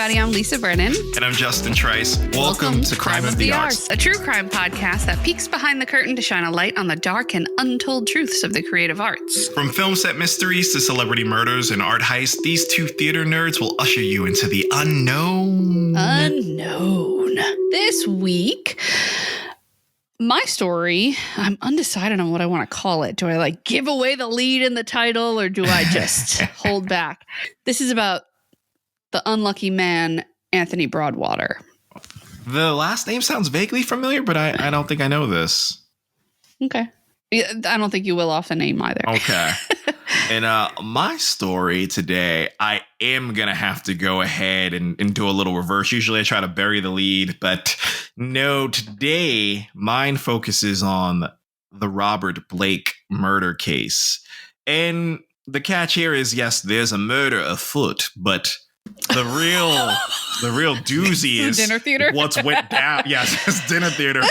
everybody. I'm Lisa Brennan. And I'm Justin Trice. Welcome to Crime of the Arts, a true crime podcast that peeks behind the curtain to shine a light on the dark and untold truths of the creative arts. From film set mysteries to celebrity murders and art heists, these two theater nerds will usher you into the unknown. This week, my story, I'm undecided on what I want to call it. Do I give away the lead in the title, or do I just hold back? This is about the unlucky man, Anthony Broadwater. The last name sounds vaguely familiar, but I don't think I know this. Okay. I don't think you will off the name either. Okay. And my story today, I am going to have to go ahead and do a little reverse. Usually I try to bury the lead, but no, today mine focuses on the Robert Blake murder case. And the catch here is, yes, there's a murder afoot, but the real doozy is dinner theater. What's went down. Yes, it's dinner theater.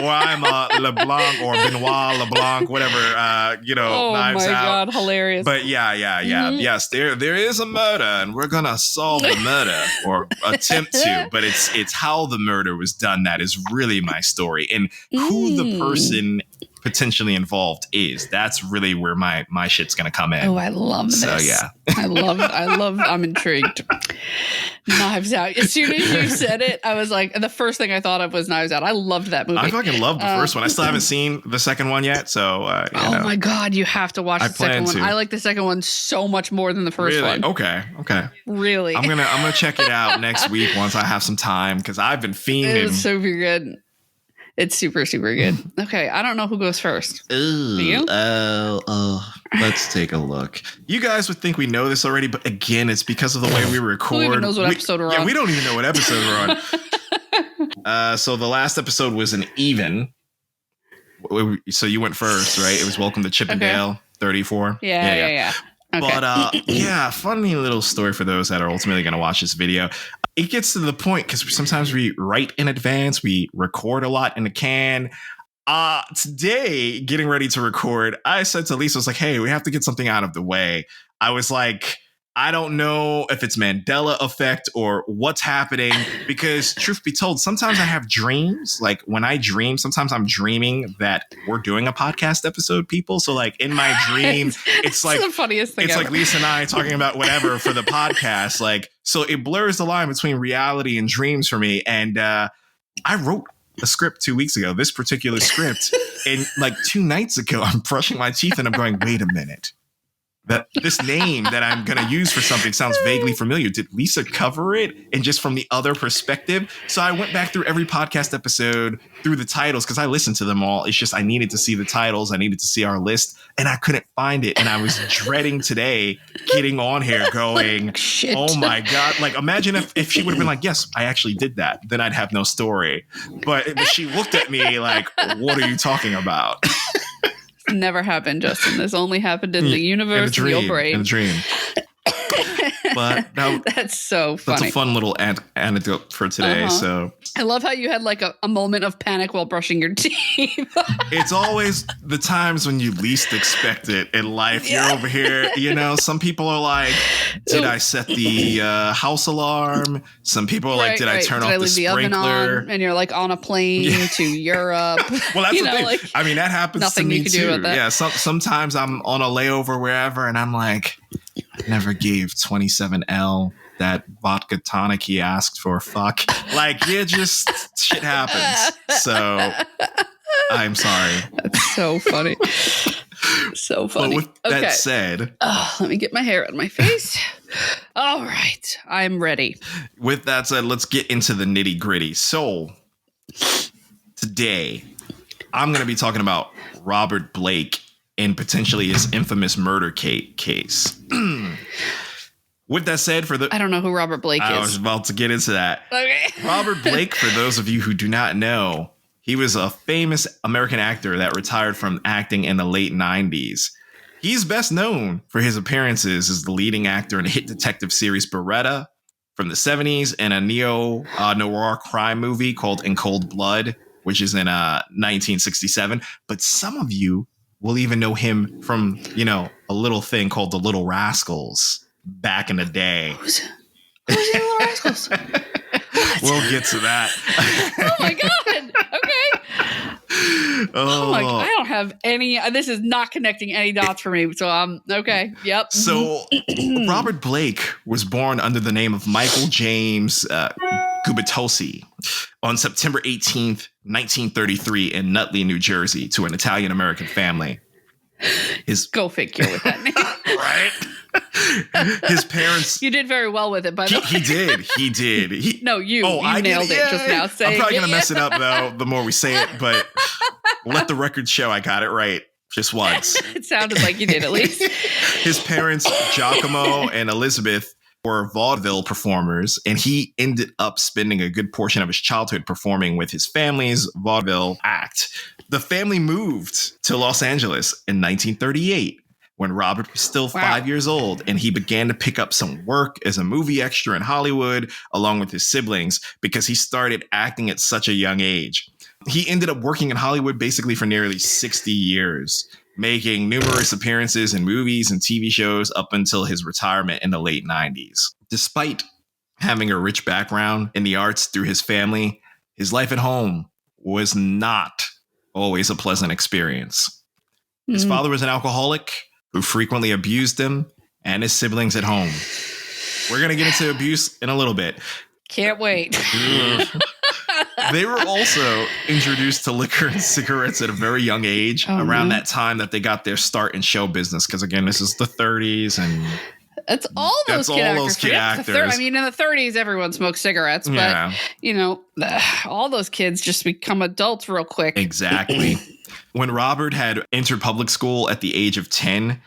Or I'm LeBlanc or Benoit LeBlanc, whatever. Oh Knives my Out. God, hilarious. But yeah. Mm-hmm. Yes, there is a murder, and we're gonna solve the murder or attempt to. But it's how the murder was done that is really my story, and who the person potentially involved is. That's really where my shit's gonna come in. Oh, I love this. So yeah. I'm intrigued. Knives Out. As soon as you said it, I was like, the first thing I thought of was Knives Out. I loved that movie. I fucking loved the first one. I still haven't seen the second one yet, so my God, you have to watch the second one. I like the second one so much more than the first one. Okay. Really? I'm gonna check it out next week once I have some time, because I've been fiending. It's super good. It's super, super good. Okay, I don't know who goes first. Ooh, Do you? Let's take a look. You guys would think we know this already, but again, it's because of the way we record. Who even knows what episode we're on? Yeah, we don't even know what episode we're on. So the last episode was an even. So you went first, right? It was Welcome to Chippendale, 34. Yeah. Okay. But funny little story for those that are ultimately going to watch this video. It gets to the point because sometimes we write in advance, we record a lot in the can. Today, getting ready to record, I said to Lisa, I was like, hey, we have to get something out of the way. I was like, I don't know if it's Mandela effect or what's happening, because truth be told, sometimes I have dreams. Like when I dream, sometimes I'm dreaming that we're doing a podcast episode, people. So like in my dream, it's like the funniest thing it's ever. Like Lisa and I talking about whatever for the podcast. Like, so it blurs the line between reality and dreams for me. And I wrote a script 2 weeks ago, this particular script. And like 2 nights ago, I'm brushing my teeth and I'm going, wait a minute. That this name that I'm going to use for something sounds vaguely familiar. Did Lisa cover it? And just from the other perspective. So I went back through every podcast episode through the titles, because I listened to them all. It's just I needed to see the titles. I needed to see our list, and I couldn't find it. And I was dreading today getting on here going, Shit. Oh my God. Like, imagine if she would have been like, yes, I actually did that. Then I'd have no story. But she looked at me like, what are you talking about? Never happened, Justin. This only happened in the universe, in your brain. In a dream. But that's so funny. That's a fun little anecdote for today. So I love how you had like a moment of panic while brushing your teeth. It's always the times when you least expect it in life. Yeah. You're over here, some people are like, did I set the house alarm? Some people are like, did I turn off the sprinkler? Oven on? And you're like on a plane to Europe. Well, that's the thing. Like, that happens to me you can too. do about that. Yeah, sometimes I'm on a layover wherever, and I'm like, I never gave 27L that vodka tonic he asked for. Fuck. Like, just shit happens. So I'm sorry. That's so funny. So funny. But with that said, let me get my hair out of my face. All right. I'm ready. With that said, let's get into the nitty gritty. So today I'm going to be talking about Robert Blake and potentially his infamous murder case. With that said, I don't know who Robert Blake is. I was about to get into that. Okay. Robert Blake, for those of you who do not know, he was a famous American actor that retired from acting in the late 90s. He's best known for his appearances as the leading actor in the hit detective series Beretta from the 70s and a neo-noir crime movie called In Cold Blood, which is in 1967. But some of you will even know him from, a little thing called The Little Rascals back in the day. Who's the Little Rascals? We'll get to that. Oh my god. Okay. Oh my god. I don't have any. This is not connecting any dots for me. So okay. Yep. So Robert Blake was born under the name of Michael James Gubitosi on September 18th, 1933 in Nutley, New Jersey, to an Italian-American family. Go figure with that name. Right? His parents... You did very well with it, by the way. He did. You nailed it just now. I'm probably going to mess it up, though, the more we say it, but let the record show I got it right just once. It sounded like you did, at least. His parents, Giacomo and Elizabeth, were vaudeville performers, and he ended up spending a good portion of his childhood performing with his family's vaudeville act. The family moved to Los Angeles in 1938 when Robert was still 5 years old, and he began to pick up some work as a movie extra in Hollywood along with his siblings because he started acting at such a young age. He ended up working in Hollywood basically for nearly 60 years, making numerous appearances in movies and TV shows up until his retirement in the late 90s. Despite having a rich background in the arts through his family, his life at home was not always a pleasant experience. His father was an alcoholic who frequently abused him and his siblings at home. We're going to get into abuse in a little bit. Can't wait. They were also introduced to liquor and cigarettes at a very young age, around that time that they got their start in show business. Because again, this is the 30s, and that's all those kid actors. I mean, in the 30s, everyone smoked cigarettes, but all those kids just become adults real quick. Exactly. When Robert had entered public school at the age of 10,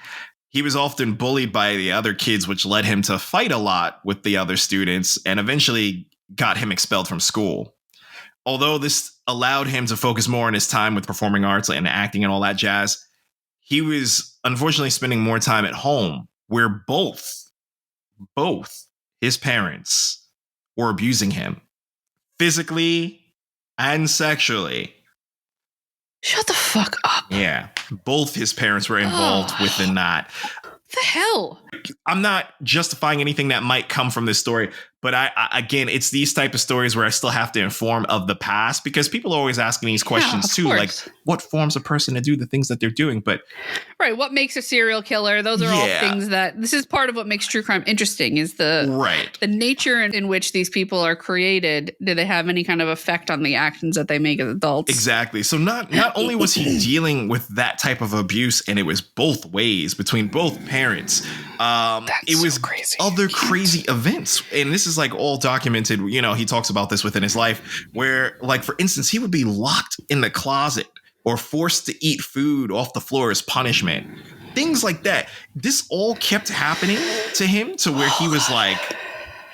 he was often bullied by the other kids, which led him to fight a lot with the other students and eventually got him expelled from school. Although this allowed him to focus more on his time with performing arts and acting and all that jazz, he was unfortunately spending more time at home, where both his parents were abusing him physically and sexually. Shut the fuck up. Yeah, both his parents were involved within that. What the hell? I'm not justifying anything that might come from this story, but I again, it's these type of stories where I still have to inform of the past, because people are always asking these questions too, like what forms a person to do the things that they're doing. But right, what makes a serial killer? Those are all things that this is part of what makes true crime interesting, is the nature in which these people are created. Do they have any kind of effect on the actions that they make as adults? Exactly. So not only was he dealing with that type of abuse, and it was both ways between both parents. It was crazy. Other crazy events, and this is like all documented. You know, he talks about this within his life, where, like, for instance, he would be locked in the closet or forced to eat food off the floor as punishment. Things like that. This all kept happening to him to where he was like,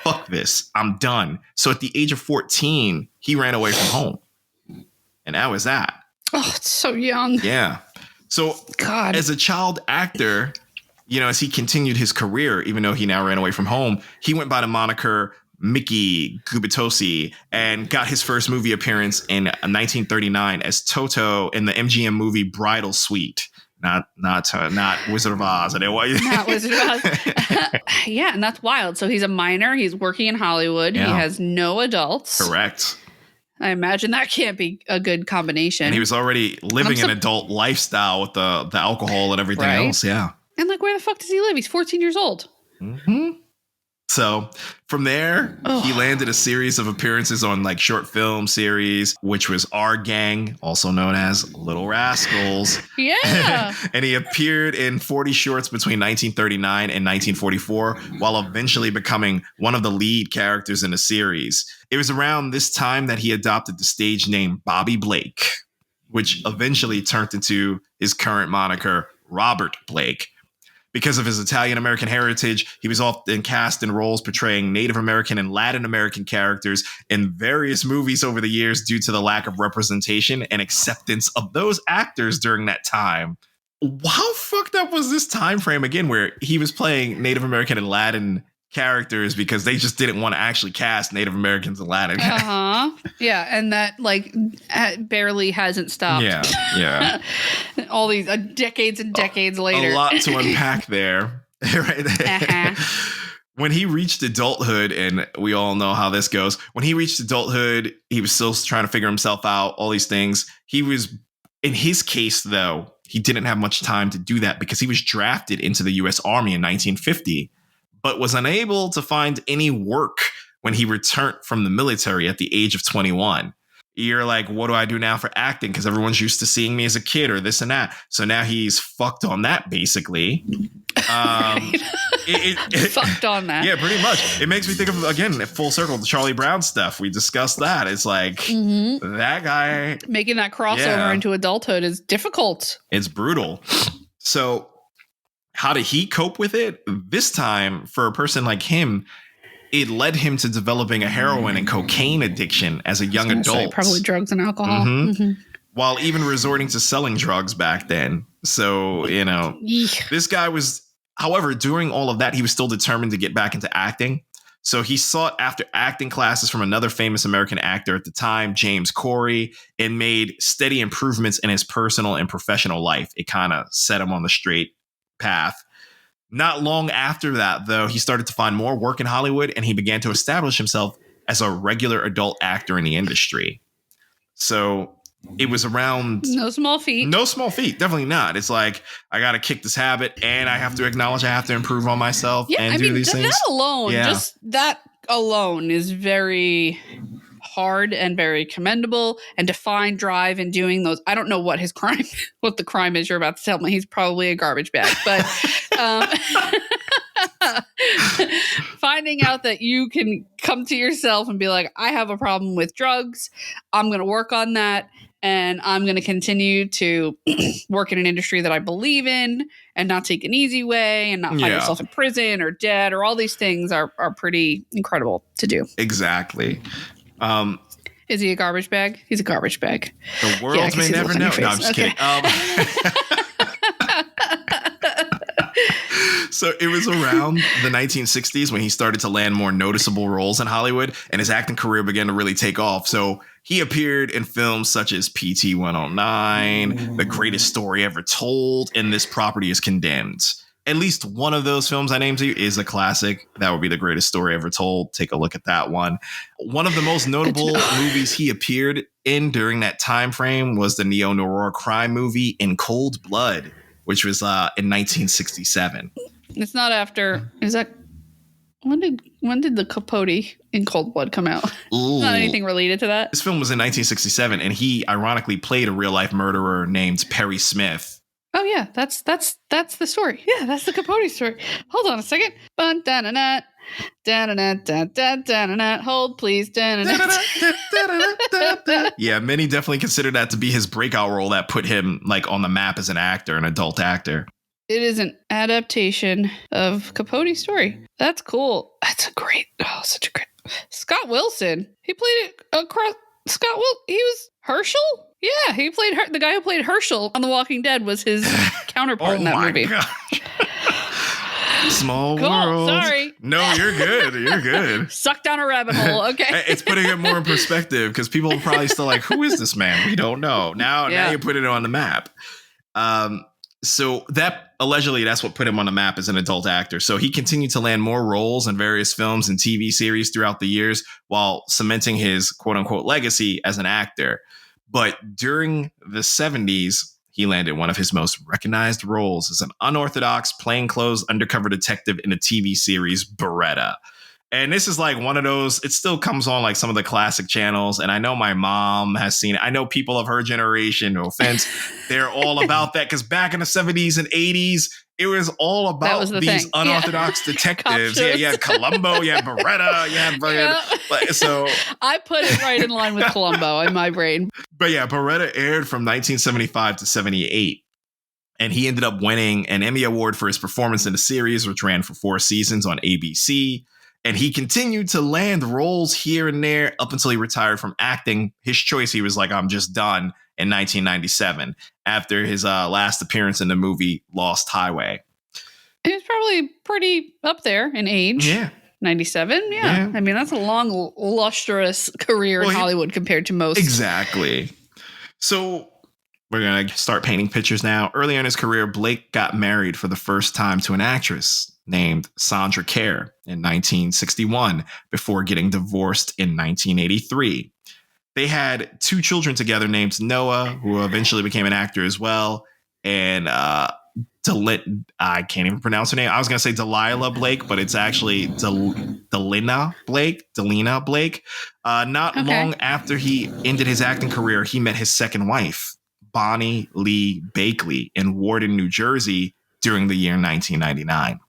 fuck this, I'm done. So at the age of 14, he ran away from home. And that was that. Oh, it's so young. Yeah. So as a child actor, you know, as he continued his career, even though he now ran away from home, he went by the moniker Mickey Gubitosi and got his first movie appearance in 1939 as Toto in the MGM movie Bridal Suite. Not Wizard of Oz. Not Wizard of Oz. Yeah, and that's wild. So he's a minor. He's working in Hollywood. Yeah. He has no adults. Correct. I imagine that can't be a good combination. And he was already living an adult lifestyle with the alcohol and everything else. Yeah. And like, where the fuck does he live? He's 14 years old. Mm-hmm. So from there, he landed a series of appearances on like short film series, which was Our Gang, also known as Little Rascals. Yeah. And he appeared in 40 shorts between 1939 and 1944, while eventually becoming one of the lead characters in the series. It was around this time that he adopted the stage name Bobby Blake, which eventually turned into his current moniker, Robert Blake. Because of his Italian-American heritage, he was often cast in roles portraying Native American and Latin American characters in various movies over the years due to the lack of representation and acceptance of those actors during that time. How fucked up was this time frame again, where he was playing Native American and Latin characters because they just didn't want to actually cast Native Americans and Latin. Yeah, and that like barely hasn't stopped. Yeah. All these decades and decades later. A lot to unpack there. Right there. when he reached adulthood, and we all know how this goes, when he reached adulthood, he was still trying to figure himself out, all these things. He was, in his case, though, he didn't have much time to do that because he was drafted into the U.S. Army in 1950, but was unable to find any work when he returned from the military at the age of 21. You're like, what do I do now for acting? Because everyone's used to seeing me as a kid or this and that. So now he's fucked on that, basically. Fucked on that. Yeah, pretty much. It makes me think of, again, full circle, the Charlie Brown stuff. We discussed that. It's like, that guy. Making that crossover into adulthood is difficult. It's brutal. So how did he cope with it? This time, for a person like him, it led him to developing a heroin and cocaine addiction as a young adult. Probably drugs and alcohol. While even resorting to selling drugs back then. So, this guy was, however, during all of that, he was still determined to get back into acting. So he sought after acting classes from another famous American actor at the time, James Corey, and made steady improvements in his personal and professional life. It kind of set him on the straight path. Not long after that, though, he started to find more work in Hollywood, and he began to establish himself as a regular adult actor in the industry. So it was around... No small feat. No small feat. Definitely not. It's like, I got to kick this habit, and I have to acknowledge I have to improve on myself and do these things. That alone, just that alone is very hard and very commendable, and to find drive in doing those. I don't know what his crime, what the crime is you're about to tell me. He's probably a garbage bag, but finding out that you can come to yourself and be like, I have a problem with drugs. I'm going to work on that. And I'm going to continue to work in an industry that I believe in and not take an easy way and not find yourself in prison or dead or all these things are pretty incredible to do. Exactly. Is he a garbage bag? He's a garbage bag. The world may never know. No, I'm just kidding. So it was around the 1960s when he started to land more noticeable roles in Hollywood, and his acting career began to really take off. So he appeared in films such as PT 109, The Greatest Story Ever Told, and This Property is Condemned. At least one of those films I named to you is a classic. That would be The Greatest Story Ever Told. Take a look at that one. One of the most notable movies he appeared in during that time frame was the neo-noir crime movie In Cold Blood, which was in 1967. It's not after. Is that when did the Capote in Cold Blood come out? Not anything related to that. This film was in 1967, and he ironically played a real life murderer named Perry Smith. Oh yeah, that's the story. Yeah, that's the Capote story. Hold on a second. Hold please. Yeah, many definitely consider that to be his breakout role that put him like on the map as an actor, an adult actor. It is an adaptation of Capote's story. That's cool. That's such a great. Scott Wilson. He played it across. He was Herschel. Yeah, he played the guy who played Herschel on The Walking Dead was his counterpart in that movie. Small world. Sorry. No, you're good. You're good. Suck down a rabbit hole. Okay. It's putting it more in perspective because people are probably still like, who is this man? We don't know. Now you put it on the map. So that allegedly that's what put him on the map as an adult actor. So he continued to land more roles in various films and TV series throughout the years while cementing his quote unquote legacy as an actor. But during the 70s, he landed one of his most recognized roles as an unorthodox plainclothes undercover detective in the TV series Beretta. And this is like one of those, it still comes on like some of the classic channels. And I know my mom has seen it. I know people of her generation, no offense, they're all about that. Because back in the 70s and 80s, it was all about these unorthodox detectives. Yeah, Columbo, Beretta, So I put it right in line with Columbo in my brain. But yeah, Beretta aired from 1975 to 78. And he ended up winning an Emmy Award for his performance in the series, which ran for 4 seasons on ABC. And he continued to land roles here and there up until he retired from acting. His choice, he was like, I'm just done in 1997 after his last appearance in the movie Lost Highway. He was probably pretty up there in age. Yeah. 97. Yeah. I mean, that's a long, lustrous career in Hollywood compared to most. Exactly. So we're going to start painting pictures now. Earlier in his career, Blake got married for the first time to an actress named Sandra Kerr in 1961 before getting divorced in 1983. They had 2 children together named Noah, who eventually became an actor as well, and I can't even pronounce her name. I was going to say Delilah Blake, but it's actually Delina Blake. Not long after he ended his acting career, he met his second wife, Bonnie Lee Bakley, in Warden, New Jersey during the year 1999.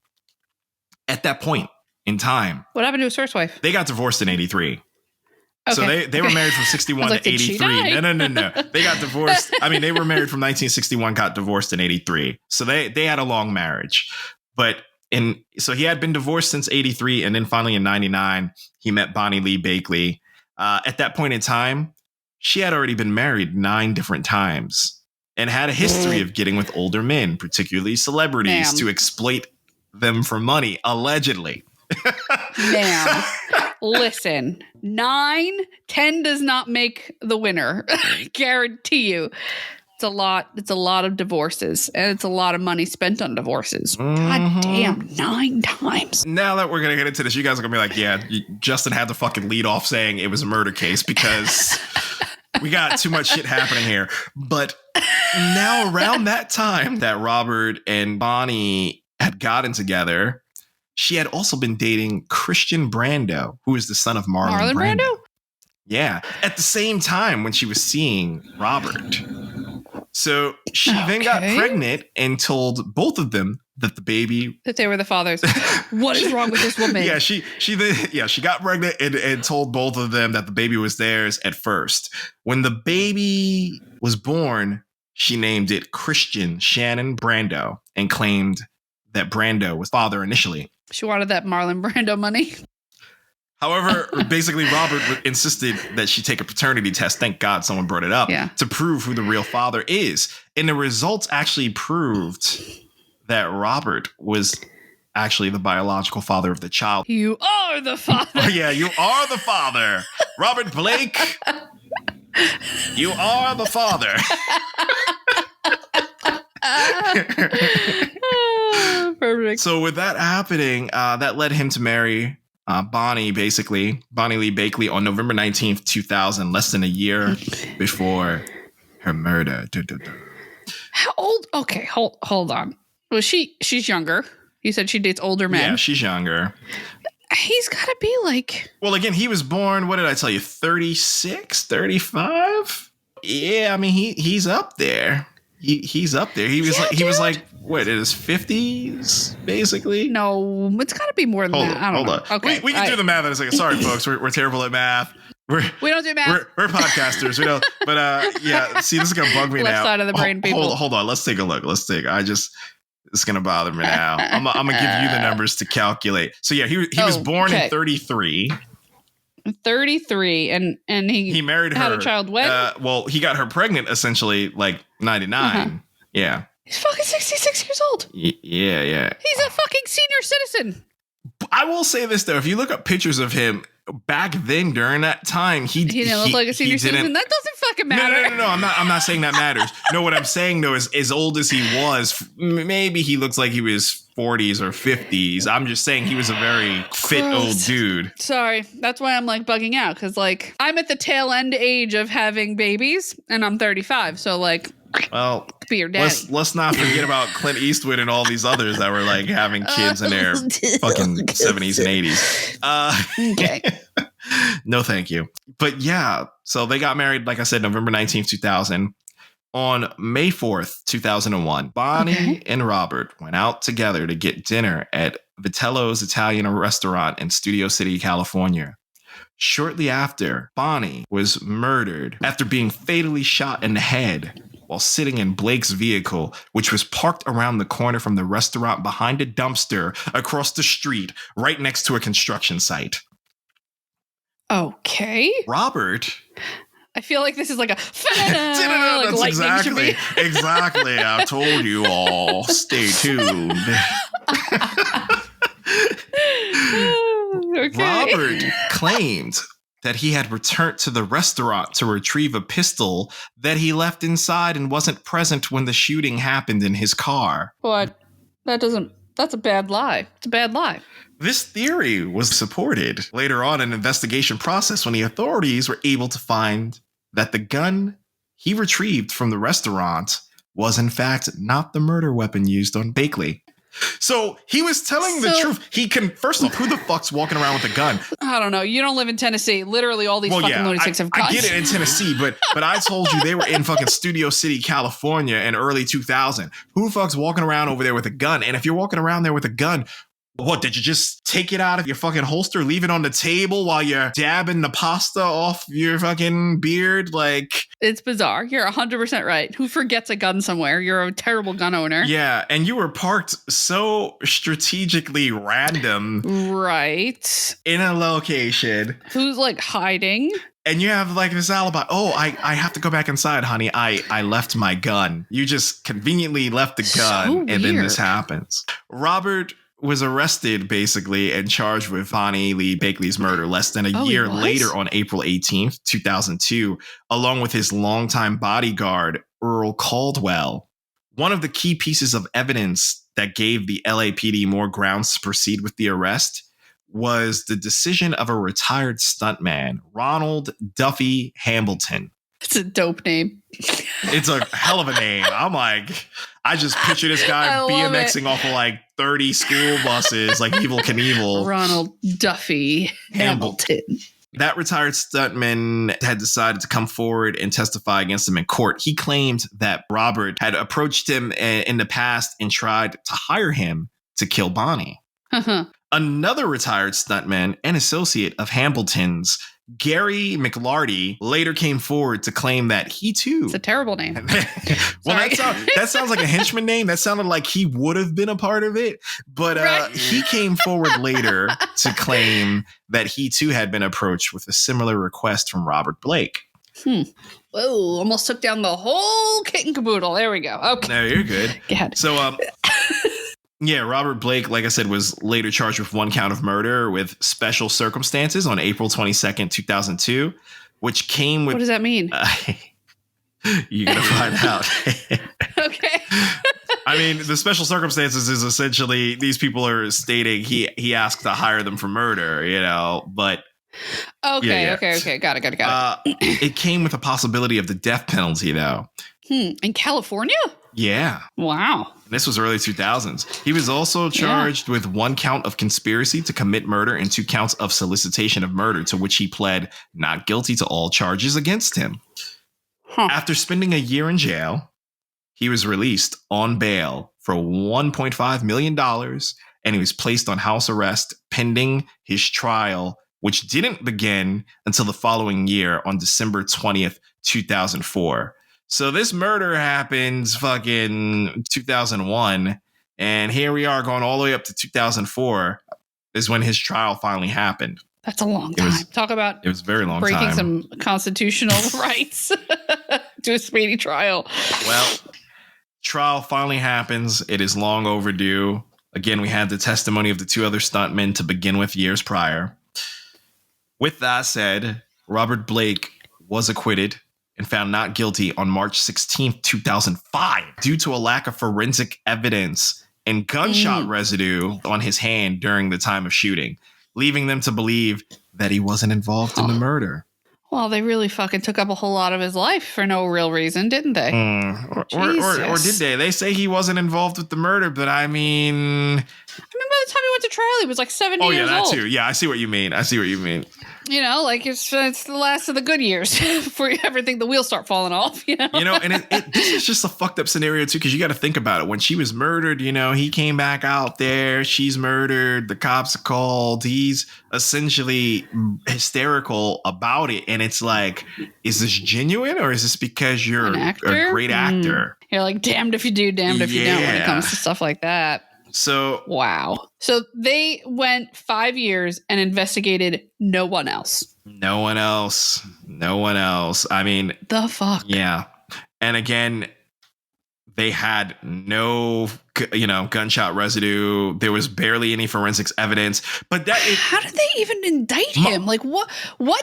At that point in time, what happened to his first wife? They got divorced in 83. Okay. So they were married from 61 to 83. No. They got divorced. I mean, they were married from 1961, got divorced in 83. So they had a long marriage. So he had been divorced since 83. And then finally in 99, he met Bonnie Lee Bakley. At that point in time, she had already been married 9 different times and had a history of getting with older men, particularly celebrities, to exploit them for money, allegedly. Ma'am, listen, 9, 10 does not make the winner. Guarantee you. It's a lot of divorces, and it's a lot of money spent on divorces. God damn, 9 times. Now that we're going to get into this, you guys are going to be like, yeah, Justin had to fucking lead off saying it was a murder case because we got too much shit happening here. But now around that time that Robert and Bonnie had gotten together, she had also been dating Christian Brando, who is the son of Marlon Brando. Yeah. At the same time when she was seeing Robert. So she then got pregnant and told both of them that the baby... that they were the fathers. What is wrong with this woman? Yeah, she got pregnant and told both of them that the baby was theirs at first. When the baby was born, she named it Christian Shannon Brando and claimed that Brando was father initially. She wanted that Marlon Brando money. However, basically, Robert insisted that she take a paternity test. Thank God someone brought it up to prove who the real father is. And the results actually proved that Robert was actually the biological father of the child. You are the father. Oh, yeah, you are the father. Robert Blake, you are the father. Perfect. So with that happening, that led him to marry Bonnie Lee Bakley on November 19th, 2000, less than a year before her murder. How old? Okay, hold on. Well, she's younger. You said she dates older men. Yeah, she's younger. He's got to be like... Well, again, he was born, what did I tell you, 36, 35? Yeah, I mean, he's up there. He's up there. He was like what, in his 50s, basically? No, it's got to be more than that. I don't know. On. Okay, we can do the math in a second. Sorry, folks, we're terrible at math. We don't do math. We're podcasters. We don't. But yeah, see, this is gonna bug me Left now. side of the brain, people. Hold on. Let's take a look. It's gonna bother me now. I'm gonna give you the numbers to calculate. So yeah, he was born in 33. 33, and he married her. Had a child when? Well, he got her pregnant essentially like 99. Yeah. He's fucking 66 years old. Yeah. He's a fucking senior citizen. I will say this though, if you look up pictures of him back then during that time, he didn't look like a senior citizen. That doesn't fucking matter. No. I'm not saying that matters. No, what I'm saying though is, as old as he was, maybe he looks like he was 40s or 50s. I'm just saying he was a very fit old dude. Sorry, that's why I'm like bugging out, because like I'm at the tail end age of having babies, and I'm 35. So like, well, be your daddy. Let's not forget about Clint Eastwood and all these others that were like having kids in their fucking 70s and 80s. Okay. No, thank you. But yeah, so they got married, like I said, November 19th, 2000. On May 4th, 2001, Bonnie and Robert went out together to get dinner at Vitello's Italian restaurant in Studio City, California. Shortly after, Bonnie was murdered after being fatally shot in the head while sitting in Blake's vehicle, which was parked around the corner from the restaurant behind a dumpster across the street, right next to a construction site. Okay. Robert... I feel like this is like a that's like exactly. I told you all. Stay tuned. Okay. Robert claimed that he had returned to the restaurant to retrieve a pistol that he left inside and wasn't present when the shooting happened in his car. What? That doesn't That's a bad lie. It's a bad lie. This theory was supported later on in an investigation process when the authorities were able to find that the gun he retrieved from the restaurant was in fact not the murder weapon used on Blakely. So he was telling the truth. He can, first off, who the fuck's walking around with a gun? I don't know. You don't live in Tennessee. Literally all these fucking lunatics have guns. I get it in Tennessee, but I told you they were in fucking Studio City, California in early 2000. Who the fuck's walking around over there with a gun? And if you're walking around there with a gun, what, did you just take it out of your fucking holster, leave it on the table while you're dabbing the pasta off your fucking beard? Like, it's bizarre. You're 100% right. Who forgets a gun somewhere? You're a terrible gun owner. Yeah, and you were parked so strategically random. Right. In a location. Who's like hiding? And you have like this alibi. Oh, I have to go back inside, honey. I left my gun. You just conveniently left the gun, So and then weird. this happens. Robert was arrested basically and charged with Bonnie Lee Blakely's murder less than a year later on April 18th, 2002, along with his longtime bodyguard, Earl Caldwell. One of the key pieces of evidence that gave the LAPD more grounds to proceed with the arrest was the decision of a retired stuntman, Ronald Duffy Hambleton. It's a dope name. It's a hell of a name. I'm like, I just picture this guy BMXing off of like 30 school buses, like Evel Knievel. Ronald Duffy Hambleton. That retired stuntman had decided to come forward and testify against him in court. He claimed that Robert had approached him in the past and tried to hire him to kill Bonnie. Uh-huh. Another retired stuntman and associate of Hambleton's, Gary McLarty, later came forward to claim that he too. It's a terrible name. Well, that sounds like a henchman name. That sounded like he would have been a part of it. But Right. he came forward later to claim that he too had been approached with a similar request from Robert Blake. Whoa, almost took down the whole kit and caboodle. There we go. Okay. No, you're good. Go ahead. So, yeah, Robert Blake, like I said, was later charged with one count of murder with special circumstances on April 22nd, 2002, which came with... What does that mean? You're going to find out. Okay. I mean, the special circumstances is essentially these people are stating he asked to hire them for murder, but... Okay, Yeah. okay. Got it. It came with a possibility of the death penalty, though. In California? Yeah. Wow. This was early 2000s. He was also charged with one count of conspiracy to commit murder and 2 counts of solicitation of murder, to which he pled not guilty to all charges against him. Huh. After spending a year in jail, he was released on bail for $1.5 million, and he was placed on house arrest pending his trial, which didn't begin until the following year on December 20th, 2004. So this murder happens fucking 2001, and here we are going all the way up to 2004 is when his trial finally happened. That's a long time. Talk about It was a very long breaking time. some constitutional rights to a speedy trial. Well, trial finally happens. It is long overdue. Again, we had the testimony of the 2 other stuntmen to begin with years prior. With that said, Robert Blake was acquitted and found not guilty on March 16th, 2005, due to a lack of forensic evidence and gunshot residue on his hand during the time of shooting, leaving them to believe that he wasn't involved in the murder. Well, they really fucking took up a whole lot of his life for no real reason, didn't they? Or did they? They say he wasn't involved with the murder, but I mean... I mean, by the time he went to trial, he was like 70 years old. Oh, yeah, that too. Yeah, I see what you mean. Like it's the last of the good years before you ever think the wheels start falling off, And this is just a fucked up scenario too, because you got to think about it. When she was murdered, he came back out there, she's murdered, the cops are called, he's essentially hysterical about it. And it's like, is this genuine, or is this because you're a great actor? You're like, damned if you do, damned if you don't when it comes to stuff like that. So wow. So they went 5 years and investigated no one else. No one else. I mean, The fuck? yeah. And again, They had no, gunshot residue. There was barely any forensics evidence. But how did they even indict him? Like, what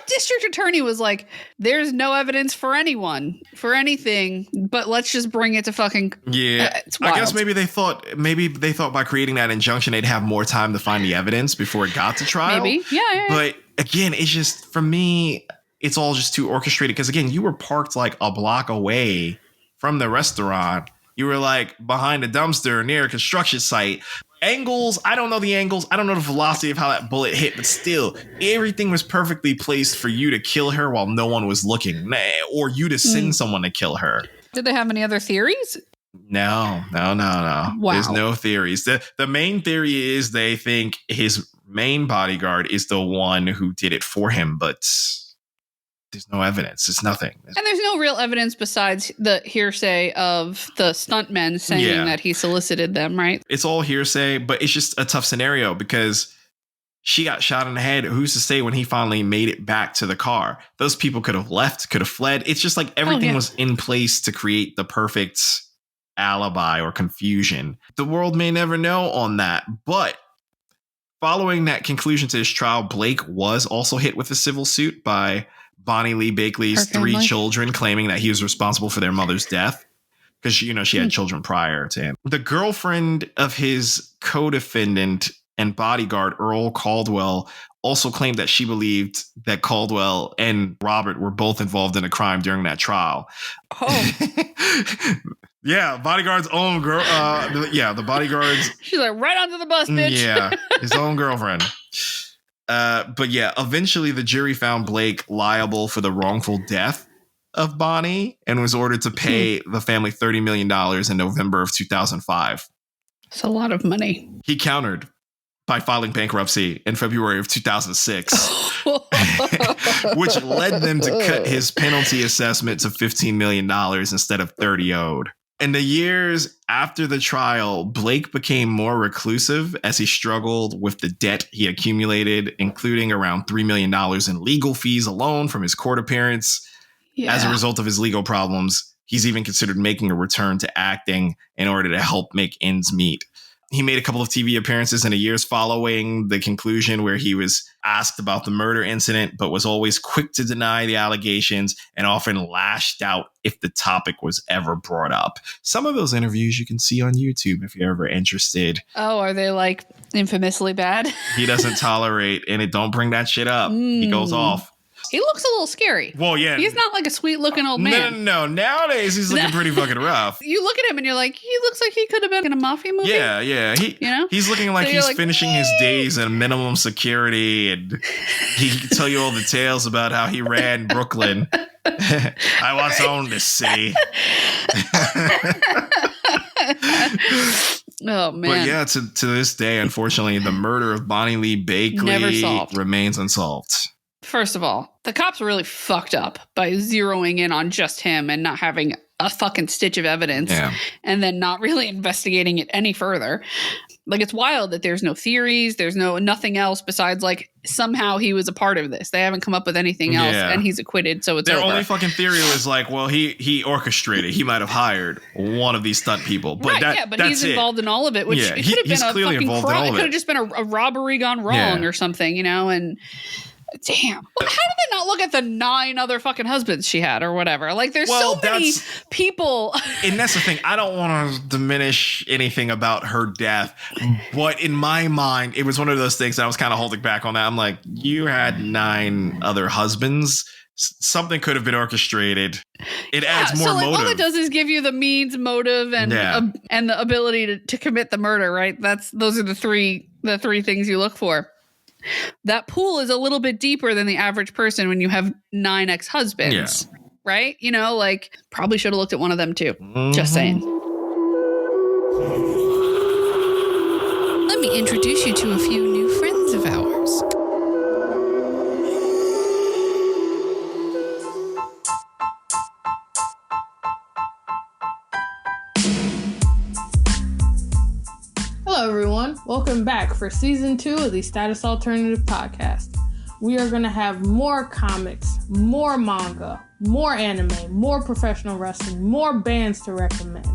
district attorney was like, there's no evidence for anyone, for anything, but let's just bring it to fucking... Yeah. I guess maybe they thought by creating that injunction, they'd have more time to find the evidence before it got to trial. Maybe. Yeah. But again, it's just, for me, it's all just too orchestrated. Because again, you were parked like a block away from the restaurant. You were like behind a dumpster near a construction site. Angles, I don't know the angles. I don't know the velocity of how that bullet hit, but still, everything was perfectly placed for you to kill her while no one was looking, or you to send someone to kill her. Did they have any other theories? No. Wow. There's no theories. The main theory is they think his main bodyguard is the one who did it for him, but there's no evidence. It's nothing. And there's no real evidence besides the hearsay of the stuntmen saying that he solicited them, right? It's all hearsay, but it's just a tough scenario because she got shot in the head. Who's to say when he finally made it back to the car? Those people could have left, could have fled. It's just like everything was in place to create the perfect alibi or confusion. The world may never know on that, but following that conclusion to his trial, Blake was also hit with a civil suit by Bonnie Lee Bakley's 3 children, claiming that he was responsible for their mother's death because, she had children prior to him. The girlfriend of his co-defendant and bodyguard, Earl Caldwell, also claimed that she believed that Caldwell and Robert were both involved in a crime during that trial. Oh. Yeah, bodyguard's own girl. The bodyguard's... She's like, right onto the bus, bitch. Yeah, his own girlfriend. But yeah, eventually the jury found Blake liable for the wrongful death of Bonnie and was ordered to pay the family $30 million in November of 2005. It's a lot of money. He countered by filing bankruptcy in February of 2006, which led them to cut his penalty assessment to $15 million instead of 30 owed. In the years after the trial, Blake became more reclusive as he struggled with the debt he accumulated, including around $3 million in legal fees alone from his court appearance. Yeah. As a result of his legal problems, he's even considered making a return to acting in order to help make ends meet. He made a couple of TV appearances in the years following the conclusion where he was asked about the murder incident, but was always quick to deny the allegations and often lashed out if the topic was ever brought up. Some of those interviews you can see on YouTube if you're ever interested. Oh, are they like infamously bad? He doesn't tolerate, and it don't bring that shit up. He goes off. He looks a little scary. Well, yeah. He's not like a sweet looking old man. No. Nowadays, he's looking pretty fucking rough. You look at him and you're like, he looks like he could have been in a mafia movie. Yeah. He's looking like he's finishing his days in minimum security, and he can tell you all the tales about how he ran Brooklyn. I once owned this city. Oh, man. But yeah, to this day, unfortunately, the murder of Bonnie Lee Bakley remains unsolved. First of all, the cops were really fucked up by zeroing in on just him and not having a fucking stitch of evidence and then not really investigating it any further. Like, it's wild that there's no theories. There's nothing else besides like somehow he was a part of this. They haven't come up with anything else and he's acquitted. So it's their over. Only fucking theory was like, well, he orchestrated. He might have hired one of these stunt people. But but he's involved in all of it, which it could have been a fucking crime. It could have just been a robbery gone wrong or something, and... Damn. How did they not look at the 9 other fucking husbands she had or whatever? Like, there's so many people. And that's the thing. I don't want to diminish anything about her death. But in my mind, it was one of those things that I was kind of holding back on that. I'm like, you had 9 other husbands. Something could have been orchestrated. It adds more motive. All it does is give you the means, motive, and the ability to commit the murder, right? Those are the three things you look for. That pool is a little bit deeper than the average person when you have 9 ex-husbands, right? Probably should have looked at one of them too. Just saying. Let me introduce you to a few new friends of ours. Hello, everyone. Welcome back for Season 2 of the Status Alternative Podcast. We are going to have more comics, more manga, more anime, more professional wrestling, more bands to recommend.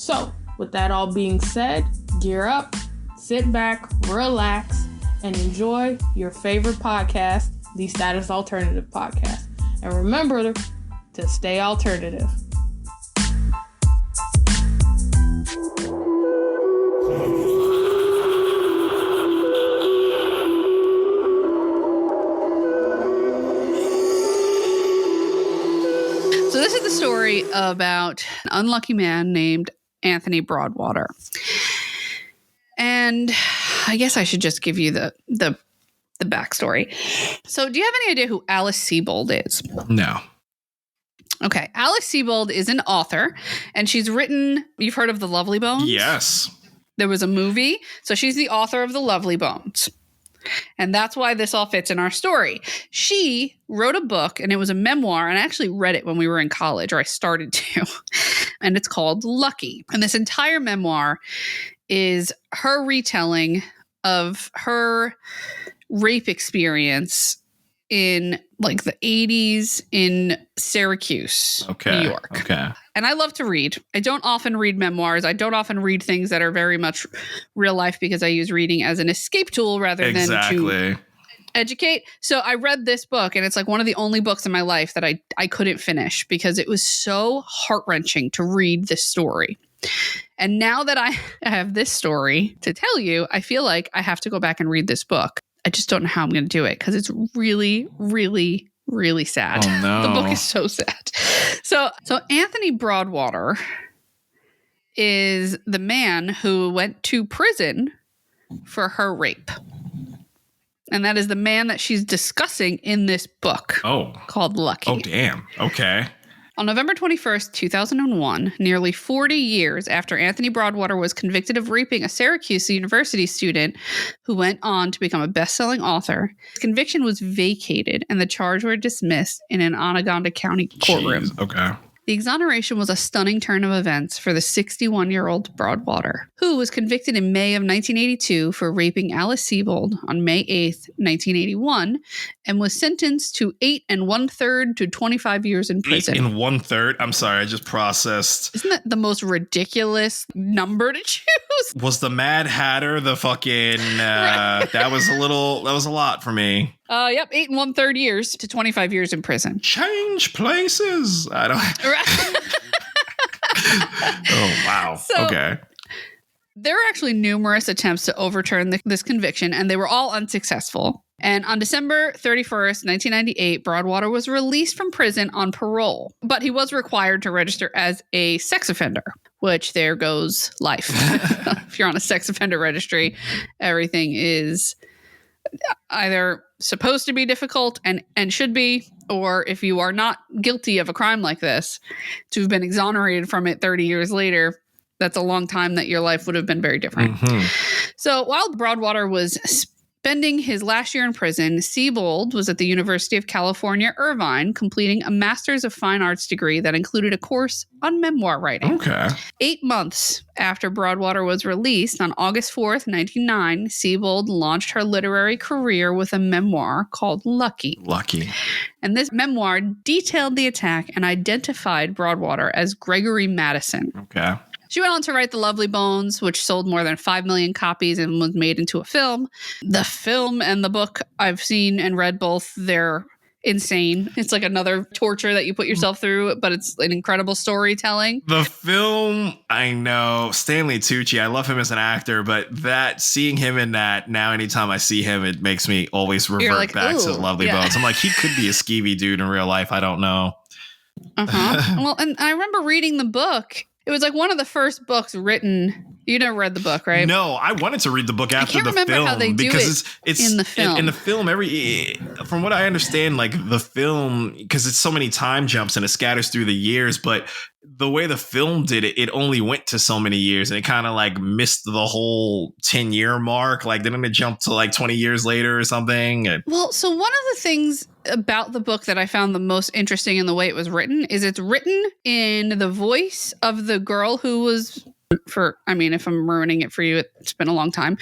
So, with that all being said, gear up, sit back, relax, and enjoy your favorite podcast, the Status Alternative Podcast. And remember to stay alternative. So this is the story about an unlucky man named Anthony Broadwater. And I guess I should just give you the backstory. So do you have any idea who Alice Sebold is? No. Okay. Alice Sebold is an author, and she's written, you've heard of The Lovely Bones? Yes. There was a movie. So she's the author of The Lovely Bones. And that's why this all fits in our story. She wrote a book, and it was a memoir, and I actually read it when we were in college, or I started to. And it's called Lucky. And this entire memoir is her retelling of her rape experience in like the 80s in Syracuse, New York. Okay. And I love to read. I don't often read memoirs. I don't often read things that are very much real life because I use reading as an escape tool rather than to educate. So I read this book, and it's like one of the only books in my life that I couldn't finish because it was so heart-wrenching to read this story. And now that I have this story to tell you, I feel like I have to go back and read this book. I just don't know how I'm going to do it because it's really, really, really sad. Oh, no. The book is so sad. So Anthony Broadwater is the man who went to prison for her rape. And that is the man that she's discussing in this book called Lucky. Oh, damn. Okay. On November 21st, 2001, nearly 40 years after Anthony Broadwater was convicted of raping a Syracuse University student who went on to become a best-selling author, his conviction was vacated and the charge were dismissed in an Onondaga County courtroom. Jeez, okay. The exoneration was a stunning turn of events for the 61-year-old Broadwater, who was convicted in May of 1982 for raping Alice Sebold on May 8th, 1981, and was sentenced to 8 1/3 to 25 years in prison. 8 1/3? I'm sorry, I just processed. Isn't that the most ridiculous number to choose? Was the Mad Hatter the fucking... that was a lot for me. Yep, 8 1/3 years to 25 years in prison. Change places. I don't... Oh, wow. So, okay. There were actually numerous attempts to overturn this conviction, and they were all unsuccessful. And on December 31st, 1998, Broadwater was released from prison on parole, but he was required to register as a sex offender, which there goes life. If you're on a sex offender registry, everything is either supposed to be difficult and should be, or if you are not guilty of a crime like this, to have been exonerated from it 30 years later, that's a long time that your life would have been very different. Mm-hmm. So while Broadwater was spending his last year in prison, Sebold was at the University of California, Irvine, completing a Master's of Fine Arts degree that included a course on memoir writing. Okay. 8 months after Broadwater was released, on August 4th, 1999, Sebold launched her literary career with a memoir called Lucky. Lucky. And this memoir detailed the attack and identified Broadwater as Gregory Madison. Okay. She went on to write The Lovely Bones, which sold more than 5 million copies and was made into a film. The film and the book, I've seen and read both. They're insane. It's like another torture that you put yourself through, but it's an incredible storytelling. The film, I know, Stanley Tucci, I love him as an actor, but seeing him in that, now anytime I see him, it makes me always revert back to The Lovely Bones. I'm like, he could be a skeevy dude in real life. I don't know. Well, and I remember reading the book. It was like one of the first books written. You never read the book, right? No, I wanted to read the book after the film how they because it's in the film. In the film, from what I understand, like the film, because it's so many time jumps and it scatters through the years, but the way the film did it, it only went to so many years and it kind of like missed the whole 10-year mark. Like didn't it jump to like 20 years later or something? Well, so one of the things about the book that I found the most interesting in the way it was written is it's written in the voice of the girl who was if I'm ruining it for you, it's been a long time.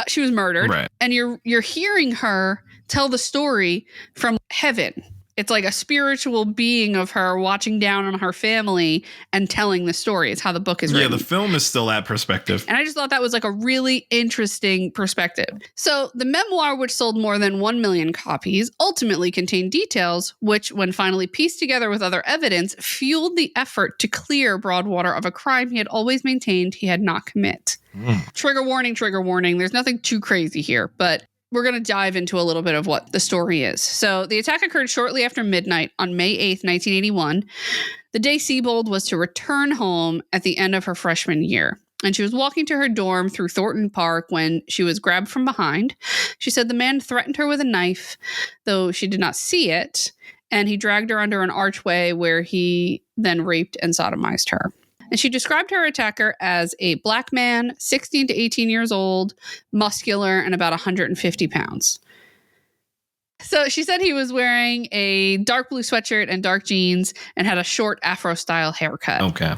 She was murdered, right? And you're hearing her tell the story from heaven. It's like a spiritual being of her watching down on her family and telling the story. It's how the book is written. Yeah, the film is still that perspective. And I just thought that was like a really interesting perspective. So the memoir, which sold more than 1 million copies, ultimately contained details which, when finally pieced together with other evidence, fueled the effort to clear Broadwater of a crime he had always maintained he had not commit. Trigger warning, trigger warning. There's nothing too crazy here, but we're going to dive into a little bit of what the story is. So the attack occurred shortly after midnight on May 8th, 1981, the day Sebold was to return home at the end of her freshman year. And she was walking to her dorm through Thornton Park when she was grabbed from behind. She said the man threatened her with a knife, though she did not see it, and he dragged her under an archway where he then raped and sodomized her. And she described her attacker as a black man, 16 to 18 years old, muscular, and about 150 pounds. So she said he was wearing a dark blue sweatshirt and dark jeans and had a short Afro-style haircut. Okay.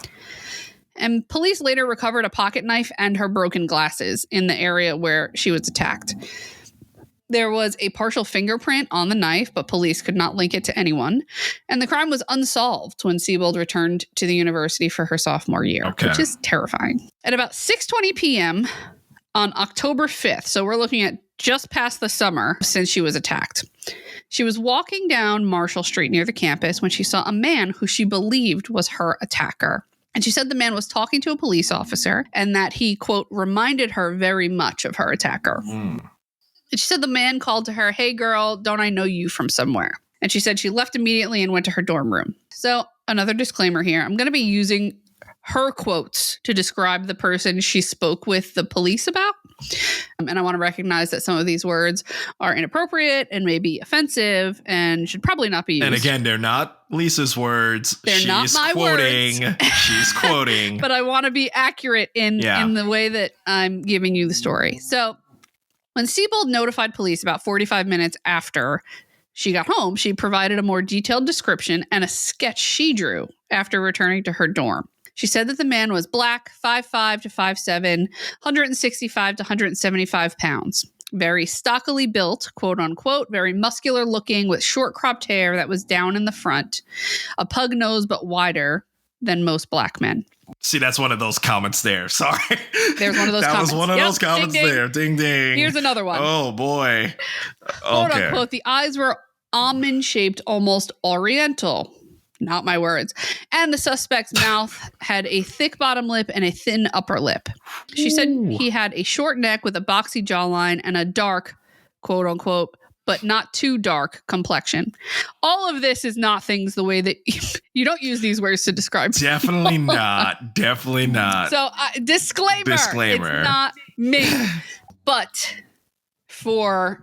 And police later recovered a pocket knife and her broken glasses in the area where she was attacked. There was a partial fingerprint on the knife, but police could not link it to anyone. And the crime was unsolved when Sebold returned to the university for her sophomore year, which is terrifying. At about 6:20 p.m. on October 5th, so we're looking at just past the summer since she was attacked, she was walking down Marshall Street near the campus when she saw a man who she believed was her attacker. And she said the man was talking to a police officer and that he, quote, reminded her very much of her attacker. And she said the man called to her, "Hey, girl, don't I know you from somewhere?" And she said she left immediately and went to her dorm room. So another disclaimer here. I'm going to be using her quotes to describe the person she spoke with the police about. And I want to recognize that some of these words are inappropriate and may be offensive and should probably not be used. And again, they're not Lisa's words. They're not my quoting. words. She's quoting. But I want to be accurate in the way that I'm giving you the story. So when Sebold notified police about 45 minutes after she got home, she provided a more detailed description and a sketch she drew after returning to her dorm. She said that the man was black, 5'5" to 5'7", 165 to 175 pounds. Very stockily built, quote unquote, very muscular looking with short cropped hair that was down in the front, a pug nose but wider than most black men. See, that's one of those comments there. Sorry. There's one of those that comments. was one of those comments ding, ding. there. Ding, ding. Here's another one. Oh, boy. Quote unquote, the eyes were almond-shaped, almost oriental. Not my words. And the suspect's mouth had a thick bottom lip and a thin upper lip. She said he had a short neck with a boxy jawline and a dark, quote unquote, but not too dark complexion. All of this is not things the way that you don't use these words to describe people. Definitely not. Definitely not. So disclaimer. It's not me. But for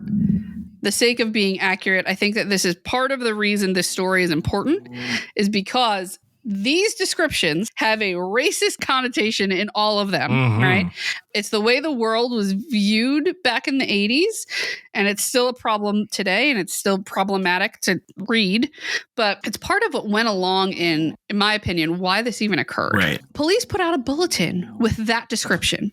the sake of being accurate, I think that this is part of the reason this story is important, is because these descriptions have a racist connotation in all of them, right? It's the way the world was viewed back in the 80s, and it's still a problem today, and it's still problematic to read, but it's part of what went along in my opinion, why this even occurred. Right. Police put out a bulletin with that description.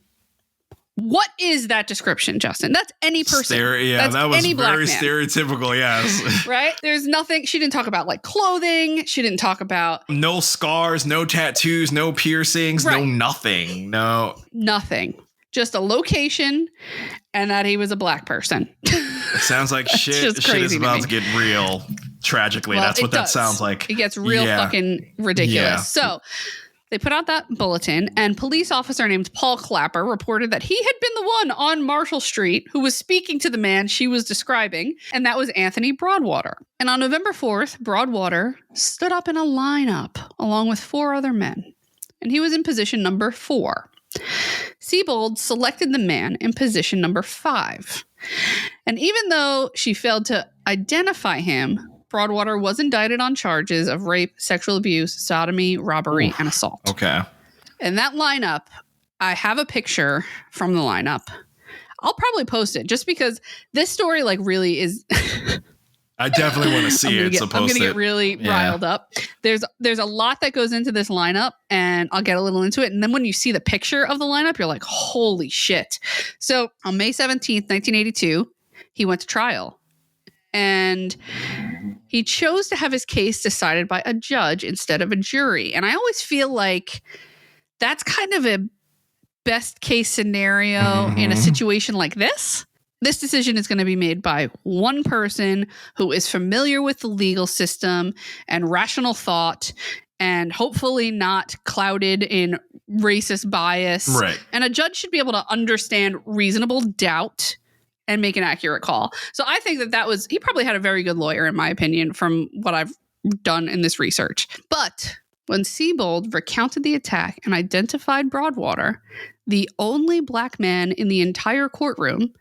What is that description, Justin? That's any person. That was any black very man. stereotypical, yes. Right? There's nothing. She didn't talk about like clothing. She didn't talk about no scars, no tattoos, no piercings, no nothing. No. Nothing. Just a location and that he was a black person. It sounds like shit is about to get real. Tragically, well, that's what that sounds like. It gets real fucking ridiculous. Yeah. So they put out that bulletin, and police officer named Paul Clapper reported that he had been the one on Marshall Street who was speaking to the man she was describing, and that was Anthony Broadwater. And on November 4th, Broadwater stood up in a lineup along with 4 other men, and he was in position number 4. Sebold selected the man in position number 5. And even though she failed to identify him, Broadwater was indicted on charges of rape, sexual abuse, sodomy, robbery, and assault. Okay. And that lineup, I have a picture from the lineup. I'll probably post it just because this story like really is... I definitely want to see it. I'm going to get really riled up. There's a lot that goes into this lineup, and I'll get a little into it. And then when you see the picture of the lineup, you're like, holy shit. So on May 17th, 1982, he went to trial. And he chose to have his case decided by a judge instead of a jury. And I always feel like that's kind of a best case scenario in a situation like this. This decision is going to be made by one person who is familiar with the legal system and rational thought and hopefully not clouded in racist bias. Right. And a judge should be able to understand reasonable doubt and make an accurate call. So I think he probably had a very good lawyer, in my opinion, from what I've done in this research. But when Sebold recounted the attack and identified Broadwater, the only black man in the entire courtroom,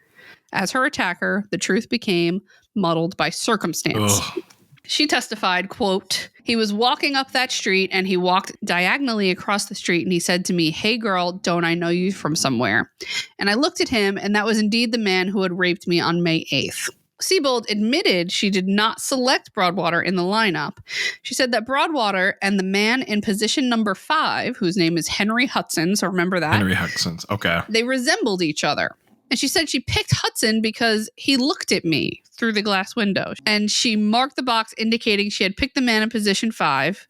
as her attacker, the truth became muddled by circumstance. Ugh. She testified, quote, "He was walking up that street and he walked diagonally across the street and he said to me, 'Hey girl, don't I know you from somewhere?' And I looked at him and that was indeed the man who had raped me on May 8th. Sebold admitted she did not select Broadwater in the lineup. She said that Broadwater and the man in position number 5, whose name is Henry Hudson, so remember that? Henry Hudson, okay. They resembled each other. And she said she picked Hudson because he looked at me through the glass window. And she marked the box indicating she had picked the man in position 5.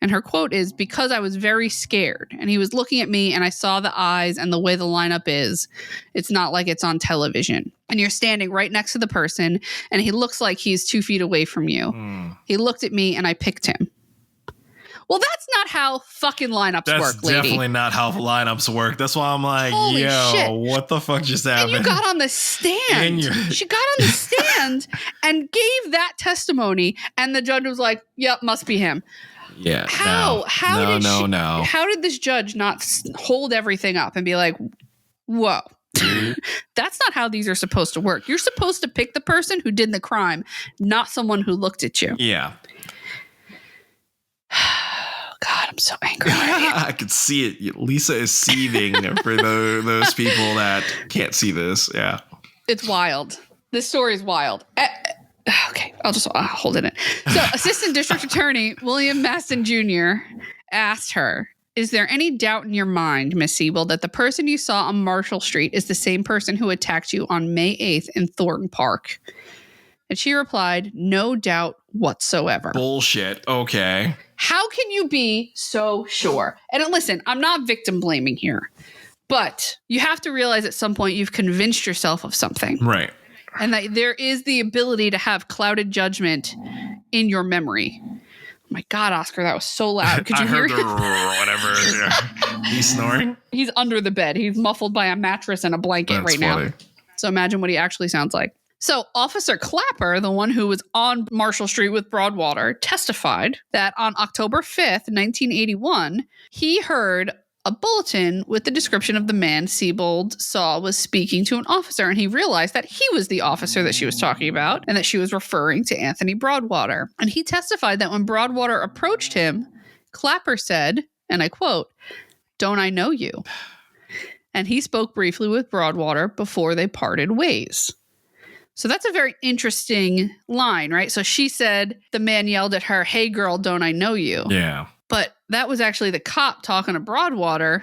And her quote is, "Because I was very scared. And he was looking at me and I saw the eyes and the way the lineup is. It's not like it's on television. And you're standing right next to the person and he looks like he's 2 feet away from you. He looked at me and I picked him." Well, that's not how fucking lineups work, lady. That's definitely not how lineups work. That's why I'm like, Holy shit. What the fuck just happened? And you got on the stand. She got on the stand and gave that testimony. And the judge was like, "Yep, must be him." Yeah. How No. How did this judge not hold everything up and be like, whoa, that's not how these are supposed to work. You're supposed to pick the person who did the crime, not someone who looked at you. Yeah. God, I'm so angry. I could see it. Lisa is seething for those people that can't see this. Yeah. It's wild. This story is wild. Okay, I'll just hold it in. So, Assistant District Attorney William Maston Jr. asked her, "Is there any doubt in your mind, Miss Sebold, that the person you saw on Marshall Street is the same person who attacked you on May 8th in Thornton Park?" And she replied, "No doubt whatsoever." Bullshit. Okay. How can you be so sure? And listen, I'm not victim blaming here, but you have to realize at some point you've convinced yourself of something. Right. And that there is the ability to have clouded judgment in your memory. Oh my God, Oscar, that was so loud. Could you hear it? Whatever. Yeah. He's snoring? He's under the bed. He's muffled by a mattress and a blanket right now. So imagine what he actually sounds like. So Officer Clapper, the one who was on Marshall Street with Broadwater, testified that on October 5th, 1981, he heard a bulletin with the description of the man Sebold saw was speaking to an officer, and he realized that he was the officer that she was talking about and that she was referring to Anthony Broadwater. And he testified that when Broadwater approached him, Clapper said, and I quote, "Don't I know you?" And he spoke briefly with Broadwater before they parted ways. So that's a very interesting line, right? So she said the man yelled at her, "Hey girl, don't I know you?" Yeah. But that was actually the cop talking to Broadwater.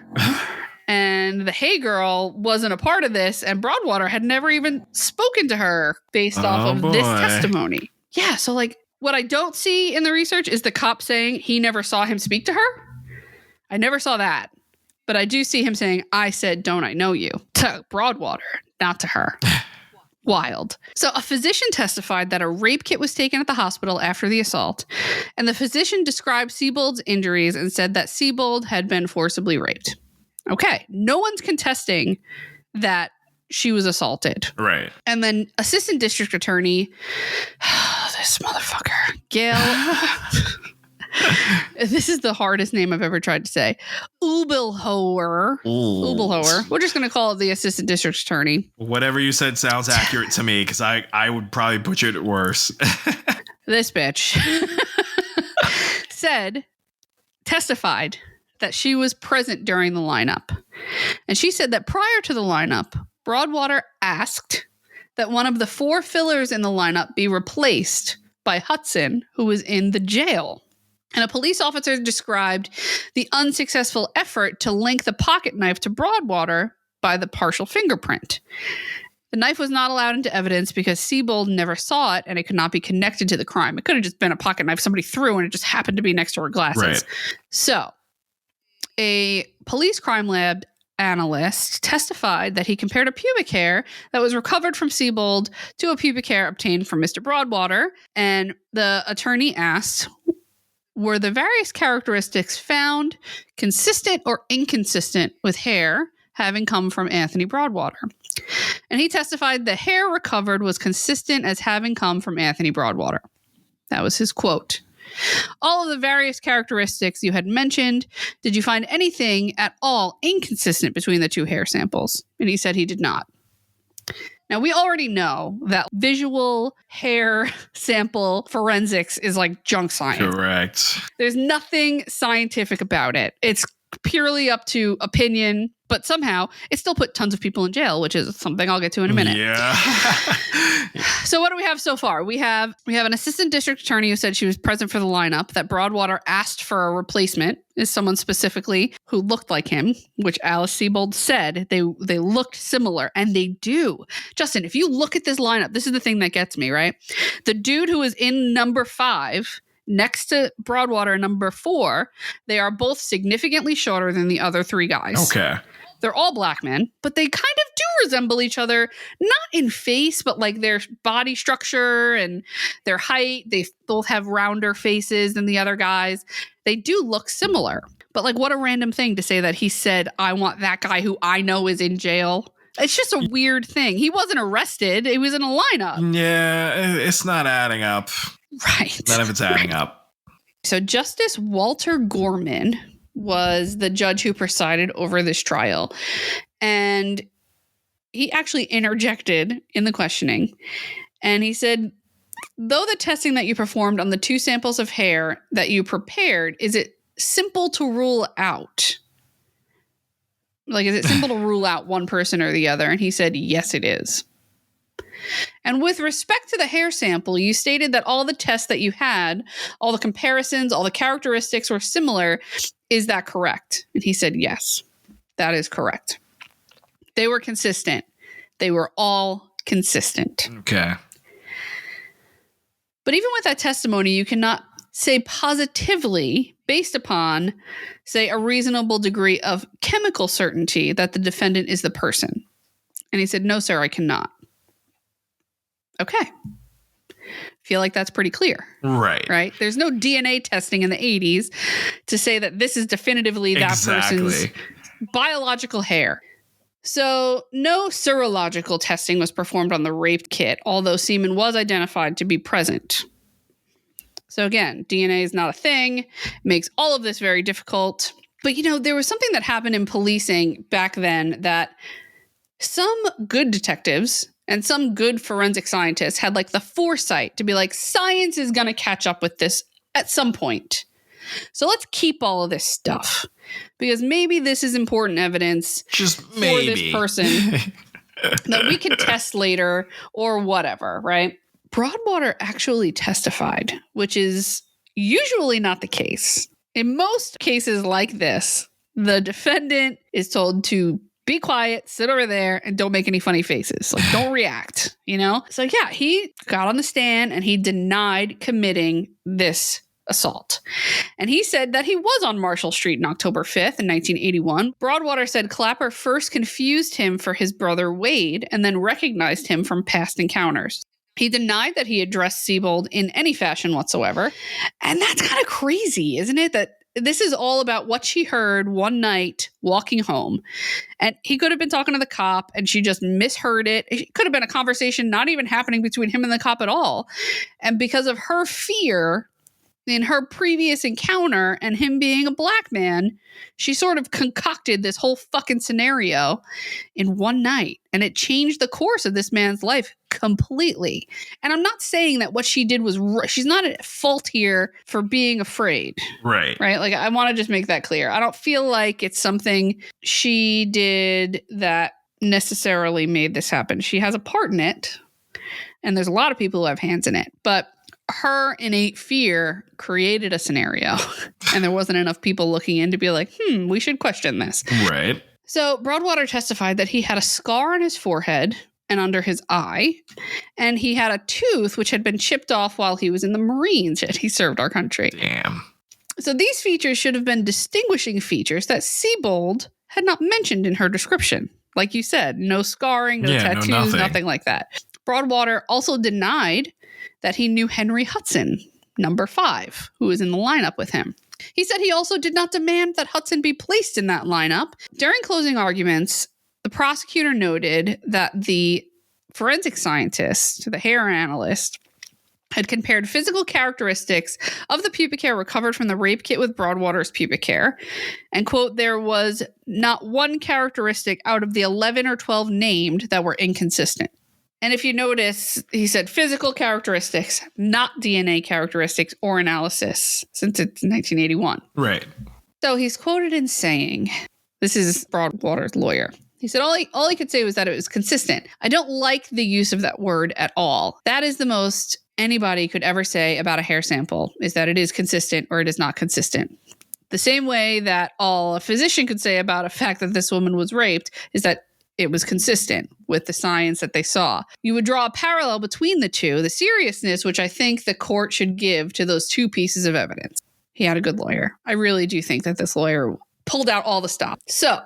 And the "hey girl" wasn't a part of this. And Broadwater had never even spoken to her based off of this testimony. Yeah. So like what I don't see in the research is the cop saying he never saw him speak to her. I never saw that. But I do see him saying, "I said, don't I know you?" to Broadwater, not to her. Wild. So a physician testified that a rape kit was taken at the hospital after the assault, and the physician described Sebold's injuries and said that Sebold had been forcibly raped. Okay, no one's contesting that she was assaulted. Right. And then Assistant District Attorney, this motherfucker, Gail, this is the hardest name I've ever tried to say, Ubelhoer. We're just going to call it the Assistant District Attorney. Whatever you said sounds accurate to me, because I would probably butcher it worse. This bitch testified that she was present during the lineup. And she said that prior to the lineup, Broadwater asked that one of the 4 fillers in the lineup be replaced by Hudson, who was in the jail. And a police officer described the unsuccessful effort to link the pocket knife to Broadwater by the partial fingerprint. The knife was not allowed into evidence because Sebold never saw it and it could not be connected to the crime. It could have just been a pocket knife somebody threw and it just happened to be next to her glasses. Right. So, a police crime lab analyst testified that he compared a pubic hair that was recovered from Sebold to a pubic hair obtained from Mr. Broadwater. And the attorney asked, were the various characteristics found consistent or inconsistent with hair having come from Anthony Broadwater? And he testified the hair recovered was consistent as having come from Anthony Broadwater. That was his quote. All of the various characteristics you had mentioned, did you find anything at all inconsistent between the two hair samples? And he said he did not. Now, we already know that visual hair sample forensics is like junk science. Correct. There's nothing scientific about it. It's purely up to opinion, but somehow it still put tons of people in jail, which is something I'll get to in a minute. Yeah. So what do we have so far? We have an assistant district attorney who said she was present for the lineup, that Broadwater asked for a replacement, is someone specifically who looked like him, which Alice Sebold said they looked similar, and they do. Justin, if you look at this lineup, this is the thing that gets me, right? The dude who is in number 5 next to Broadwater, number 4, they are both significantly shorter than the other 3 guys. Okay. They're all black men, but they kind of do resemble each other, not in face, but like their body structure and their height. They both have rounder faces than the other guys. They do look similar, but like what a random thing to say that he said, I want that guy who I know is in jail. It's just a weird thing. He wasn't arrested. He was in a lineup. Yeah, it's not adding up. Right. None of it's adding up. So Justice Walter Gorman was the judge who presided over this trial. And he actually interjected in the questioning. And he said, though the testing that you performed on the 2 samples of hair that you prepared, is it simple to rule out? Like, is it simple to rule out one person or the other? And he said, yes, it is. And with respect to the hair sample, you stated that all the tests that you had, all the comparisons, all the characteristics were similar. Is that correct? And he said, yes, that is correct. They were consistent. They were all consistent. Okay. But even with that testimony, you cannot say positively, based upon, say, a reasonable degree of chemical certainty that the defendant is the person. And he said, no, sir, I cannot. Okay. Feel like that's pretty clear. Right? There's no DNA testing in the 80s to say that this is definitively that person's biological hair. So no serological testing was performed on the rape kit, although semen was identified to be present. So again, DNA is not a thing. It makes all of this very difficult. But, you know, there was something that happened in policing back then that some good detectives and some good forensic scientists had like the foresight to be like, science is going to catch up with this at some point. So let's keep all of this stuff because maybe this is important evidence just for maybe. this person that we can test later or whatever, right? Broadwater actually testified, which is usually not the case. In most cases like this, the defendant is told to be quiet, sit over there, and don't make any funny faces. Like, don't react, you know? So yeah, he got on the stand and he denied committing this assault. And he said that he was on Marshall Street on October 5th in 1981. Broadwater said Clapper first confused him for his brother Wade and then recognized him from past encounters. He denied that he addressed Sebold in any fashion whatsoever. And that's kind of crazy, isn't it? That this is all about what she heard one night walking home. And he could have been talking to the cop and she just misheard it. It could have been a conversation not even happening between him and the cop at all. And because of her fear in her previous encounter and him being a black man, she sort of concocted this whole fucking scenario in one night. And it changed the course of this man's life completely. And I'm not saying that what she did was she's not at fault here for being afraid. Right. Like, I want to just make that clear. I don't feel like it's something she did that necessarily made this happen. She has a part in it. And there's a lot of people who have hands in it. But her innate fear created a scenario. And there wasn't enough people looking in to be like, we should question this. Right. So Broadwater testified that he had a scar on his forehead and under his eye. And he had a tooth which had been chipped off while he was in the Marines and he served our country. Damn. So these features should have been distinguishing features that Sebold had not mentioned in her description. Like you said, no scarring, no tattoos, nothing like that. Broadwater also denied that he knew Henry Hudson, number 5, who was in the lineup with him. He said he also did not demand that Hudson be placed in that lineup. During closing arguments, the prosecutor noted that the forensic scientist, the hair analyst, had compared physical characteristics of the pubic hair recovered from the rape kit with Broadwater's pubic hair. And, quote, there was not one characteristic out of the 11 or 12 named that were inconsistent. And if you notice, he said physical characteristics, not DNA characteristics or analysis, since it's 1981. Right. So he's quoted in saying, this is Broadwater's lawyer. He said, all he could say was that it was consistent. I don't like the use of that word at all. That is the most anybody could ever say about a hair sample, is that it is consistent or it is not consistent. The same way that all a physician could say about a fact that this woman was raped is that it was consistent with the science that they saw. You would draw a parallel between the two, the seriousness, which I think the court should give to those two pieces of evidence. He had a good lawyer. I really do think that this lawyer pulled out all the stops. So,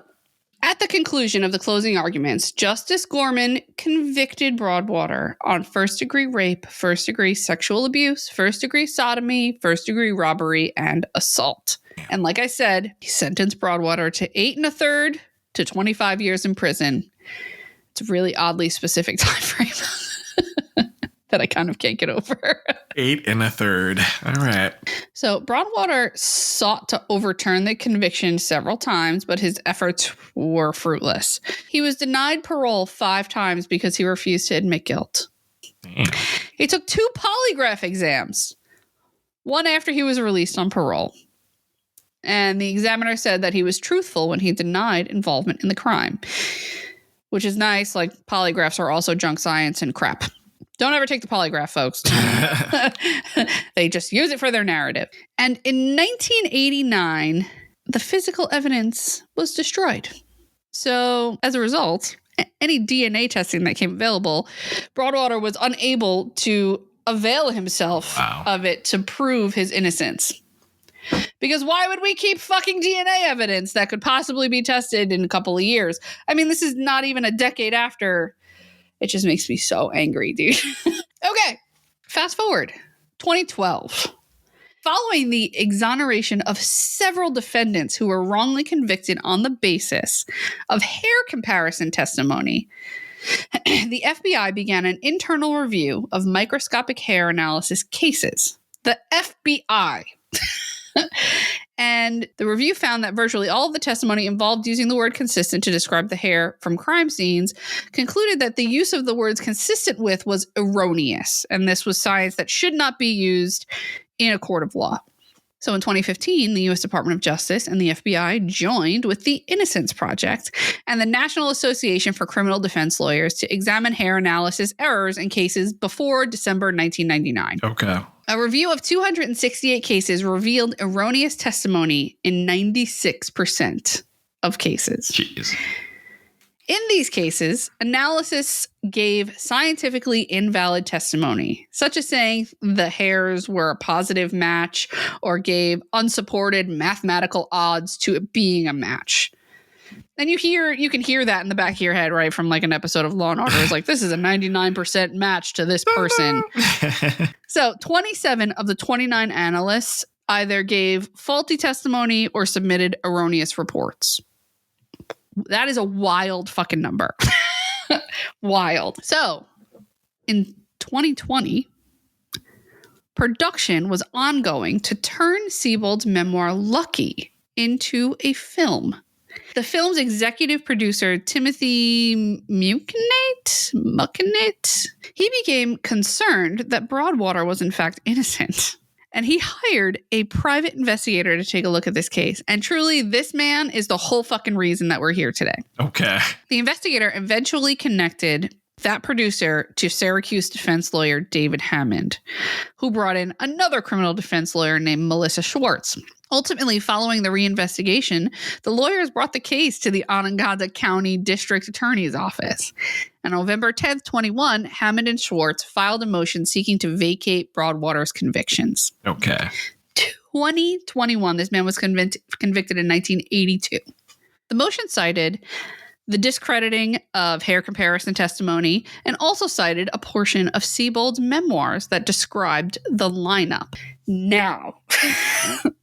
at the conclusion of the closing arguments, Justice Gorman convicted Broadwater on first-degree rape, first-degree sexual abuse, first-degree sodomy, first-degree robbery, and assault. And like I said, he sentenced Broadwater to 8 1/3 to 25 years in prison. It's a really oddly specific time frame that I kind of can't get over. 8 1/3. All right. So Broadwater sought to overturn the conviction several times, but his efforts were fruitless. He was denied parole 5 times because he refused to admit guilt. Damn. He took 2 polygraph exams, one after he was released on parole. And the examiner said that he was truthful when he denied involvement in the crime, which is nice. Like, polygraphs are also junk science and crap. Don't ever take the polygraph, folks. They just use it for their narrative. And in 1989, the physical evidence was destroyed. So as a result, any DNA testing that came available, Broadwater was unable to avail himself of it to prove his innocence. Because why would we keep fucking DNA evidence that could possibly be tested in a couple of years? I mean, this is not even a decade after. It just makes me so angry, dude. Okay, fast forward. 2012. Following the exoneration of several defendants who were wrongly convicted on the basis of hair comparison testimony, the FBI began an internal review of microscopic hair analysis cases. The FBI. And the review found that virtually all of the testimony involved using the word consistent to describe the hair from crime scenes, concluded that the use of the words consistent with was erroneous, and this was science that should not be used in a court of law. So in 2015, the U.S. Department of Justice and the FBI joined with the Innocence Project and the National Association for Criminal Defense Lawyers to examine hair analysis errors in cases before December 1999. Okay. A review of 268 cases revealed erroneous testimony in 96% of cases. Jeez. In these cases, analysis gave scientifically invalid testimony, such as saying the hairs were a positive match or gave unsupported mathematical odds to it being a match. And you can hear that in the back of your head, right, from like an episode of Law & Order. It's like, this is a 99% match to this person. So 27 of the 29 analysts either gave faulty testimony or submitted erroneous reports. That is a wild fucking number. Wild. So in 2020, production was ongoing to turn Sebold's memoir Lucky into a film. The film's executive producer, Timothy Mucknett, he became concerned that Broadwater was in fact innocent. And he hired a private investigator to take a look at this case. And truly, this man is the whole fucking reason that we're here today. Okay. The investigator eventually connected that producer to Syracuse defense lawyer David Hammond, who brought in another criminal defense lawyer named Melissa Schwartz. Ultimately, following the reinvestigation, the lawyers brought the case to the Onondaga County District Attorney's Office. On November 10th, 21, Hammond and Schwartz filed a motion seeking to vacate Broadwater's convictions. Okay. 2021, this man was convicted in 1982. The motion cited the discrediting of hair comparison testimony and also cited a portion of Sebold's memoirs that described the lineup. Now,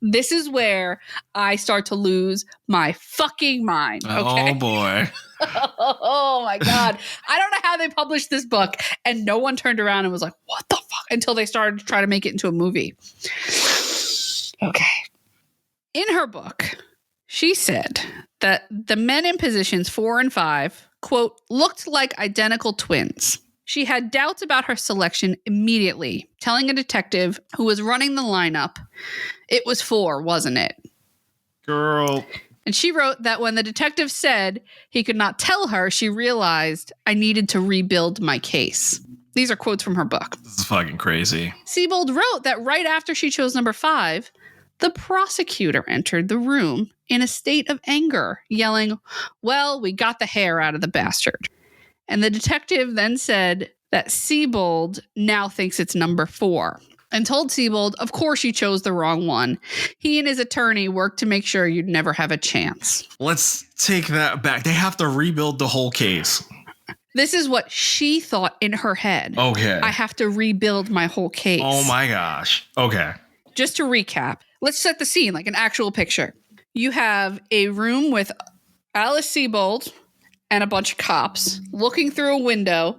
this is where I start to lose my fucking mind. Okay? Oh, boy. Oh, my God. I don't know how they published this book and no one turned around and was like, what the fuck? Until they started to try to make it into a movie. Okay. In her book, she said that the men in positions 4 and 5, quote, looked like identical twins. She had doubts about her selection immediately, telling a detective who was running the lineup, it was 4, wasn't it? Girl. And she wrote that when the detective said he could not tell her, she realized I needed to rebuild my case. These are quotes from her book. This is fucking crazy. Sebold wrote that right after she chose number 5, the prosecutor entered the room in a state of anger, yelling, well, we got the hair out of the bastard. And the detective then said that Sebold now thinks it's number 4 and told Sebold, of course you chose the wrong one. He and his attorney worked to make sure you'd never have a chance. Let's take that back. They have to rebuild the whole case. This is what she thought in her head. Okay. I have to rebuild my whole case. Oh my gosh. Okay. Just to recap, let's set the scene like an actual picture. You have a room with Alice Sebold and a bunch of cops looking through a window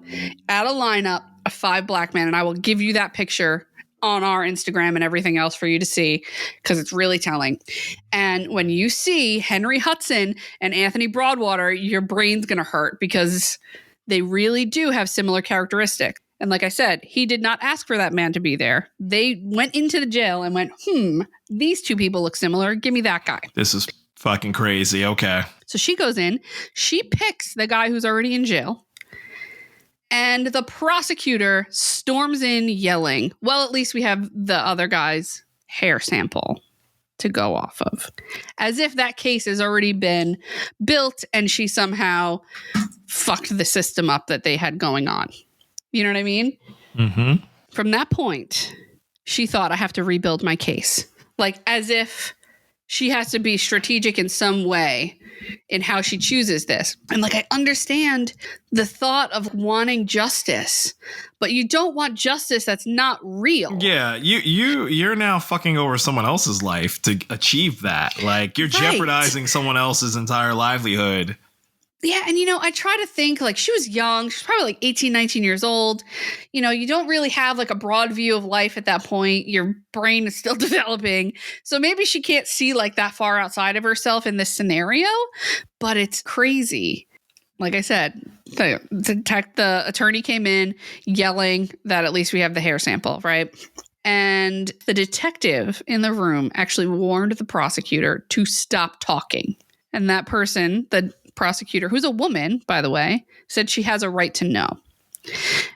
at a lineup of 5 black men. And I will give you that picture on our Instagram and everything else for you to see because it's really telling. And when you see Henry Hudson and Anthony Broadwater, your brain's going to hurt because they really do have similar characteristics. And like I said, he did not ask for that man to be there. They went into the jail and went, these 2 people look similar. Give me that guy. This is fucking crazy. Okay. So she goes in, she picks the guy who's already in jail, and the prosecutor storms in yelling, well, at least we have the other guy's hair sample to go off of. As if that case has already been built and she somehow fucked the system up that they had going on. You know what I mean? Mm-hmm. From that point, she thought, I have to rebuild my case. Like as if she has to be strategic in some way in how she chooses this. And like, I understand the thought of wanting justice, but you don't want justice that's not real. Yeah, you're now fucking over someone else's life to achieve that. Like you're jeopardizing someone else's entire livelihood. Yeah, and I try to think like she was young. She's probably like 18, 19 years old. You don't really have like a broad view of life at that point. Your brain is still developing. So maybe she can't see like that far outside of herself in this scenario, but it's crazy. Like I said, the attorney came in yelling that at least we have the hair sample, right? And the detective in the room actually warned the prosecutor to stop talking. And that person, the prosecutor, who's a woman, by the way, said she has a right to know.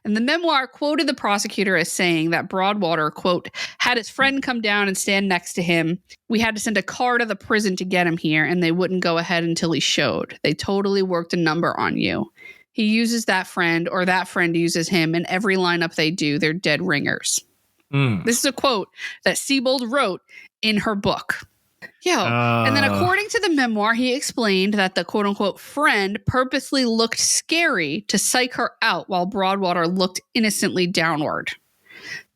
And the memoir quoted the prosecutor as saying that Broadwater, quote, had his friend come down and stand next to him. We had to send a car to the prison to get him here, and they wouldn't go ahead until he showed. They totally worked a number on you. He uses that friend, or that friend uses him, in every lineup they do. They're dead ringers. This is a quote that Sebold wrote in her book. And then according to the memoir, he explained that the quote-unquote friend purposely looked scary to psych her out while Broadwater looked innocently downward.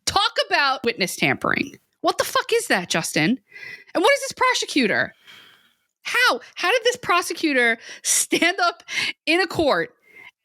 Talk about witness tampering. What the fuck is that, Justin? And what is this prosecutor? How did this prosecutor stand up in a court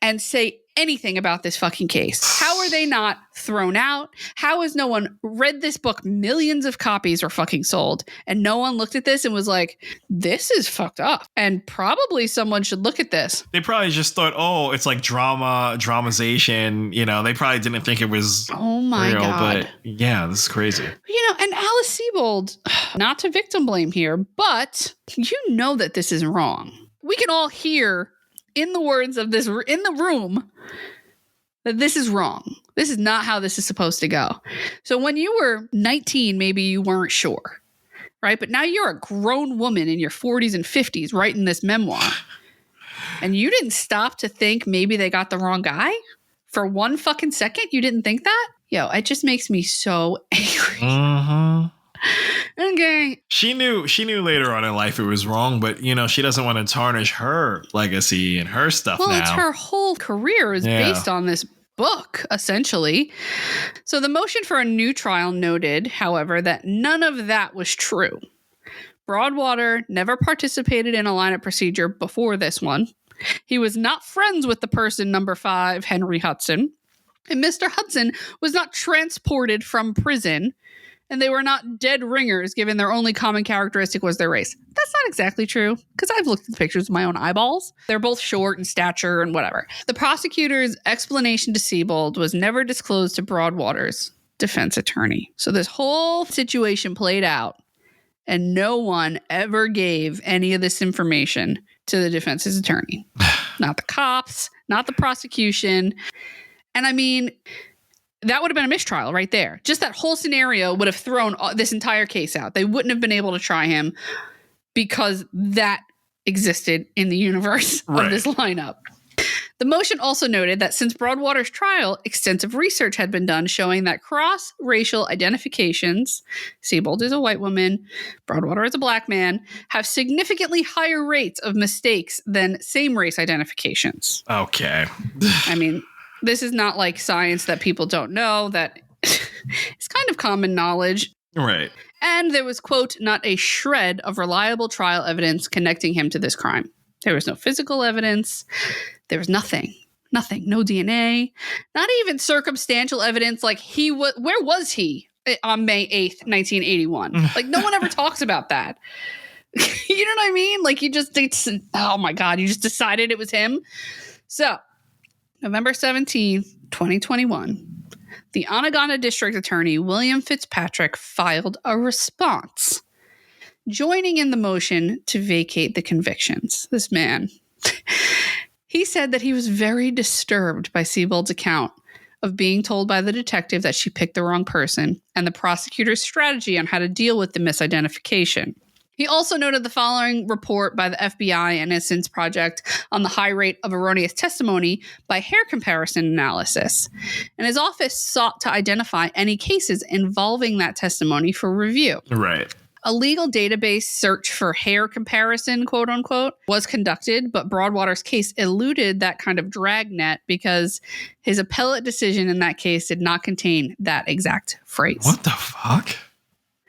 and say anything about this fucking case? How are they not thrown out? How has no one read this book? Millions of copies were fucking sold, and no one looked at this and was like, this is fucked up, and probably someone should look at this. They probably just thought, oh, it's like dramatization. They probably didn't think it was real, God. But yeah, this is crazy. And Alice Sebold, not to victim blame here, but that this is wrong. We can all hear in the words of this in the room that this is wrong. This is not how this is supposed to go. So when you were 19, maybe you weren't sure. right? But now you're a grown woman in your 40s and 50s writing this memoir. And you didn't stop to think maybe they got the wrong guy? For one fucking second, you didn't think that? Yo, it just makes me so angry. Mm-hmm. Okay. She knew later on in life it was wrong, but she doesn't want to tarnish her legacy and her stuff now. Well, it's her whole career is based on this book, essentially. So the motion for a new trial noted, however, that none of that was true. Broadwater never participated in a lineup procedure before this one. He was not friends with the person number 5, Henry Hudson. And Mr. Hudson was not transported from prison. And they were not dead ringers, given their only common characteristic was their race. That's not exactly true, because I've looked at the pictures with my own eyeballs. They're both short in stature and whatever. The prosecutor's explanation to Sebold was never disclosed to Broadwater's defense attorney. So this whole situation played out, and no one ever gave any of this information to the defense's attorney. Not the cops, not the prosecution. And I mean, that would have been a mistrial right there. Just that whole scenario would have thrown this entire case out. They wouldn't have been able to try him because that existed in the universe of this lineup. The motion also noted that since Broadwater's trial, extensive research had been done showing that cross-racial identifications, Sebold is a white woman, Broadwater is a black man, have significantly higher rates of mistakes than same-race identifications. Okay. I mean, this is not like science that people don't know, that it's kind of common knowledge. Right. And there was, quote, not a shred of reliable trial evidence connecting him to this crime. There was no physical evidence. There was nothing. No DNA. Not even circumstantial evidence like where was he on May 8th, 1981? Like, no one ever talks about that. You know what I mean? Like, oh my God, you just decided it was him? So, November 17th, 2021, the Onagona District Attorney, William Fitzpatrick, filed a response, joining in the motion to vacate the convictions. This man, he said that he was very disturbed by Sebold's account of being told by the detective that she picked the wrong person and the prosecutor's strategy on how to deal with the misidentification. He also noted the following report by the FBI and Innocence Project on the high rate of erroneous testimony by hair comparison analysis. And his office sought to identify any cases involving that testimony for review. Right. A legal database search for hair comparison, quote unquote, was conducted, but Broadwater's case eluded that kind of dragnet because his appellate decision in that case did not contain that exact phrase. What the fuck?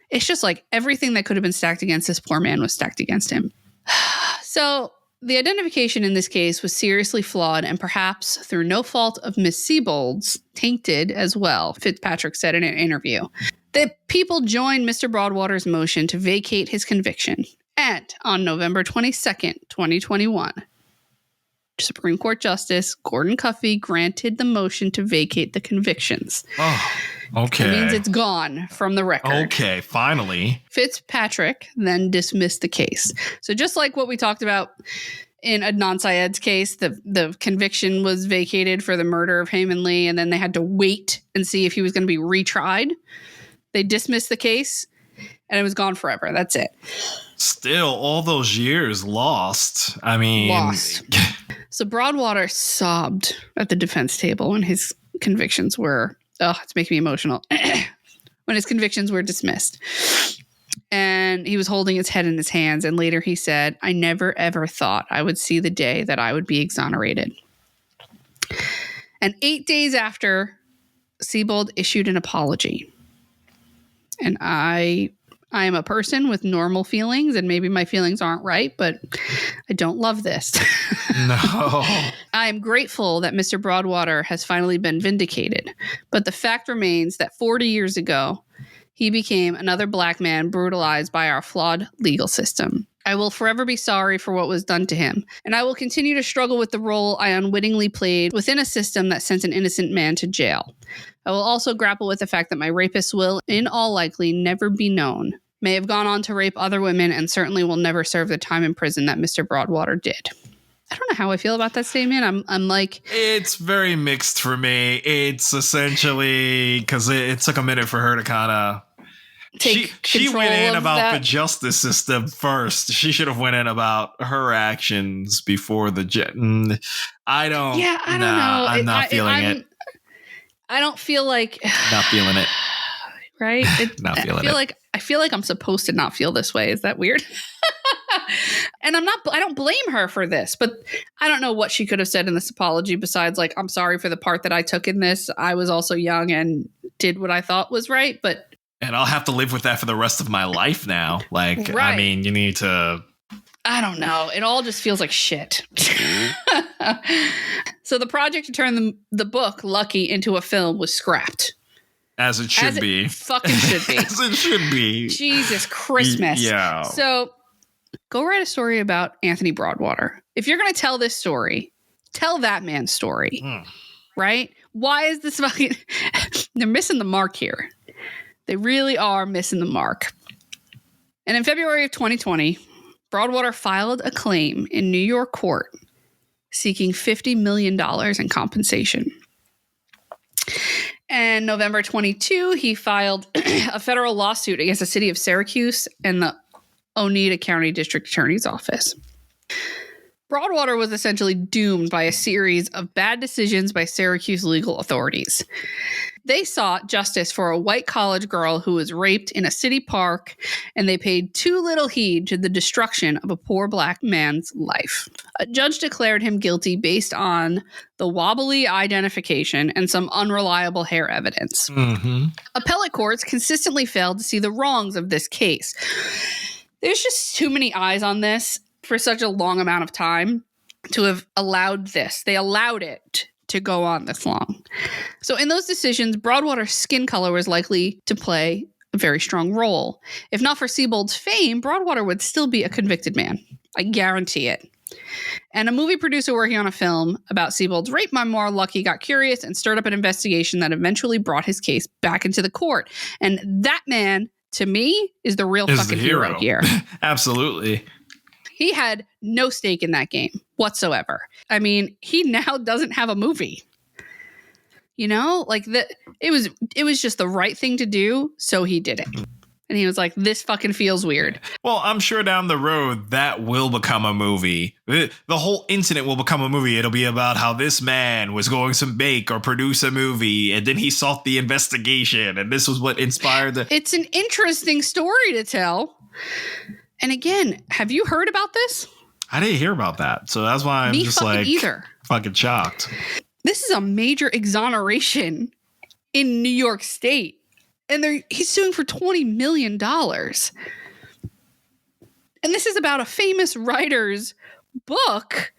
It's just like everything that could have been stacked against this poor man was stacked against him. So the identification in this case was seriously flawed and perhaps through no fault of Miss Sebold's, tainted as well, Fitzpatrick said in an interview. The people joined Mr. Broadwater's motion to vacate his conviction. And on November 22nd, 2021, Supreme Court Justice Gordon Cuffey granted the motion to vacate the convictions. Oh, okay. It means it's gone from the record. Okay, finally. Fitzpatrick then dismissed the case. So just like what we talked about in Adnan Syed's case, the conviction was vacated for the murder of Heyman Lee, and then they had to wait and see if he was going to be retried. They dismissed the case, and it was gone forever. That's it. Still, all those years lost. I mean... Lost. So Broadwater sobbed at the defense table when his convictions were... Oh, it's making me emotional. When his convictions were dismissed. And he was holding his head in his hands, and later he said, I never ever thought I would see the day that I would be exonerated. And 8 days after, Sebold issued an apology. And I am a person with normal feelings, and maybe my feelings aren't right, but I don't love this. No. I am grateful that Mr. Broadwater has finally been vindicated, but the fact remains that 40 years ago, he became another black man brutalized by our flawed legal system. I will forever be sorry for what was done to him, and I will continue to struggle with the role I unwittingly played within a system that sent an innocent man to jail. I will also grapple with the fact that my rapist will, in all likely, never be known, may have gone on to rape other women, and certainly will never serve the time in prison that Mr. Broadwater did. I don't know how I feel about that statement. I'm like... It's very mixed for me. It's essentially... Because it took a minute for her to kind of... take she control went in of about that. the justice system first. She should have went in about her actions before the I don't. Yeah, I don't know. I'm not feeling it. I don't feel like Not feeling it. right. Not feeling I feel like I'm supposed to not feel this way. Is that weird? And I don't blame her for this, but I don't know what she could have said in this apology besides like, I'm sorry for the part that I took in this. I was also young and did what I thought was right, but. And I'll have to live with that for the rest of my life now. Like, right. I mean, you need to. I don't know. It all just feels like shit. So the project to turn the book Lucky into a film was scrapped. As it should be. Fucking should be. As it should be. Jesus Christmas. Yeah. So go write a story about Anthony Broadwater. If you're going to tell this story, tell that man's story. Right? Why is this fucking... They're missing the mark here. They really are missing the mark. And in February of 2020, Broadwater filed a claim in New York court seeking $50 million in compensation. And November 22, he filed a federal lawsuit against the city of Syracuse and the Oneida County District Attorney's Office. Broadwater was essentially doomed by a series of bad decisions by Syracuse legal authorities. They sought justice for a white college girl who was raped in a city park, and they paid too little heed to the destruction of a poor black man's life. A judge declared him guilty based on the wobbly identification and some unreliable hair evidence. Mm-hmm. Appellate courts consistently failed to see the wrongs of this case. There's just too many eyes on this for such a long amount of time to have allowed this. They allowed it to go on this long. So in those decisions, Broadwater's skin color was likely to play a very strong role. If not for Sebold's fame, Broadwater would still be a convicted man. I guarantee it. And a movie producer working on a film about Sebold's rape memoir, Lucky, got curious and stirred up an investigation that eventually brought his case back into the court. And that man, to me, is the real fucking hero here. Absolutely. He had no stake in that game whatsoever. I mean, he now doesn't have a movie. You know, like it was just the right thing to do, so he did it. And he was like, this fucking feels weird. Well, I'm sure down the road that will become a movie. The whole incident will become a movie. It'll be about how this man was going to make or produce a movie, and then he sought the investigation, and this was what inspired the... It's an interesting story to tell. And again, have you heard about this? I didn't hear about that. So that's why I'm just like either. Fucking shocked. This is a major exoneration in New York State. And he's suing for $20 million. And this is about a famous writer's book.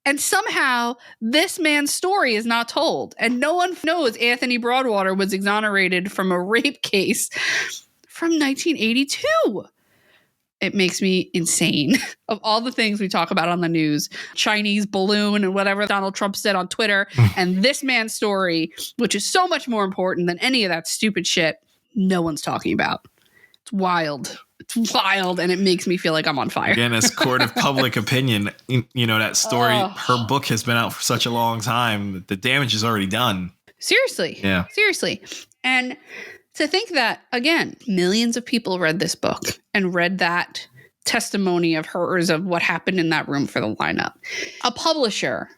And somehow this man's story is not told. And no one knows Anthony Broadwater was exonerated from a rape case from 1982. It makes me insane. Of all the things we talk about on the news, Chinese balloon and whatever Donald Trump said on Twitter, and this man's story, which is so much more important than any of that stupid shit, no one's talking about. It's wild. It's wild, and it makes me feel like I'm on fire. Again, as court of public opinion, you know, that story, her book has been out for such a long time. The damage is already done. Seriously. Yeah. Seriously. And to think that, again, millions of people read this book and read that testimony of hers of what happened in that room for the lineup. A publisher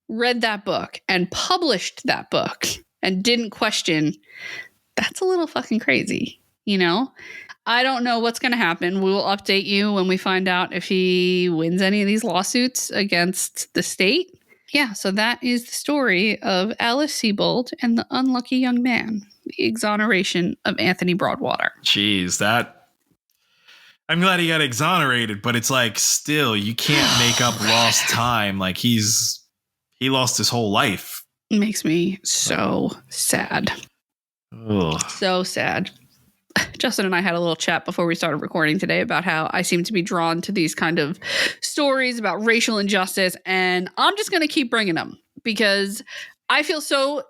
read that book and published that book and didn't question. That's a little fucking crazy, you know? I don't know what's going to happen. We will update you when we find out if he wins any of these lawsuits against the state. Yeah, so that is the story of Alice Sebold and the unlucky young man. The exoneration of Anthony Broadwater. Jeez, I'm glad he got exonerated, but it's like still you can't make up lost time. Like he lost his whole life. It makes me so sad. Ugh. So sad. Justin and I had a little chat before we started recording today about how I seem to be drawn to these kind of stories about racial injustice, and I'm just going to keep bringing them because I feel so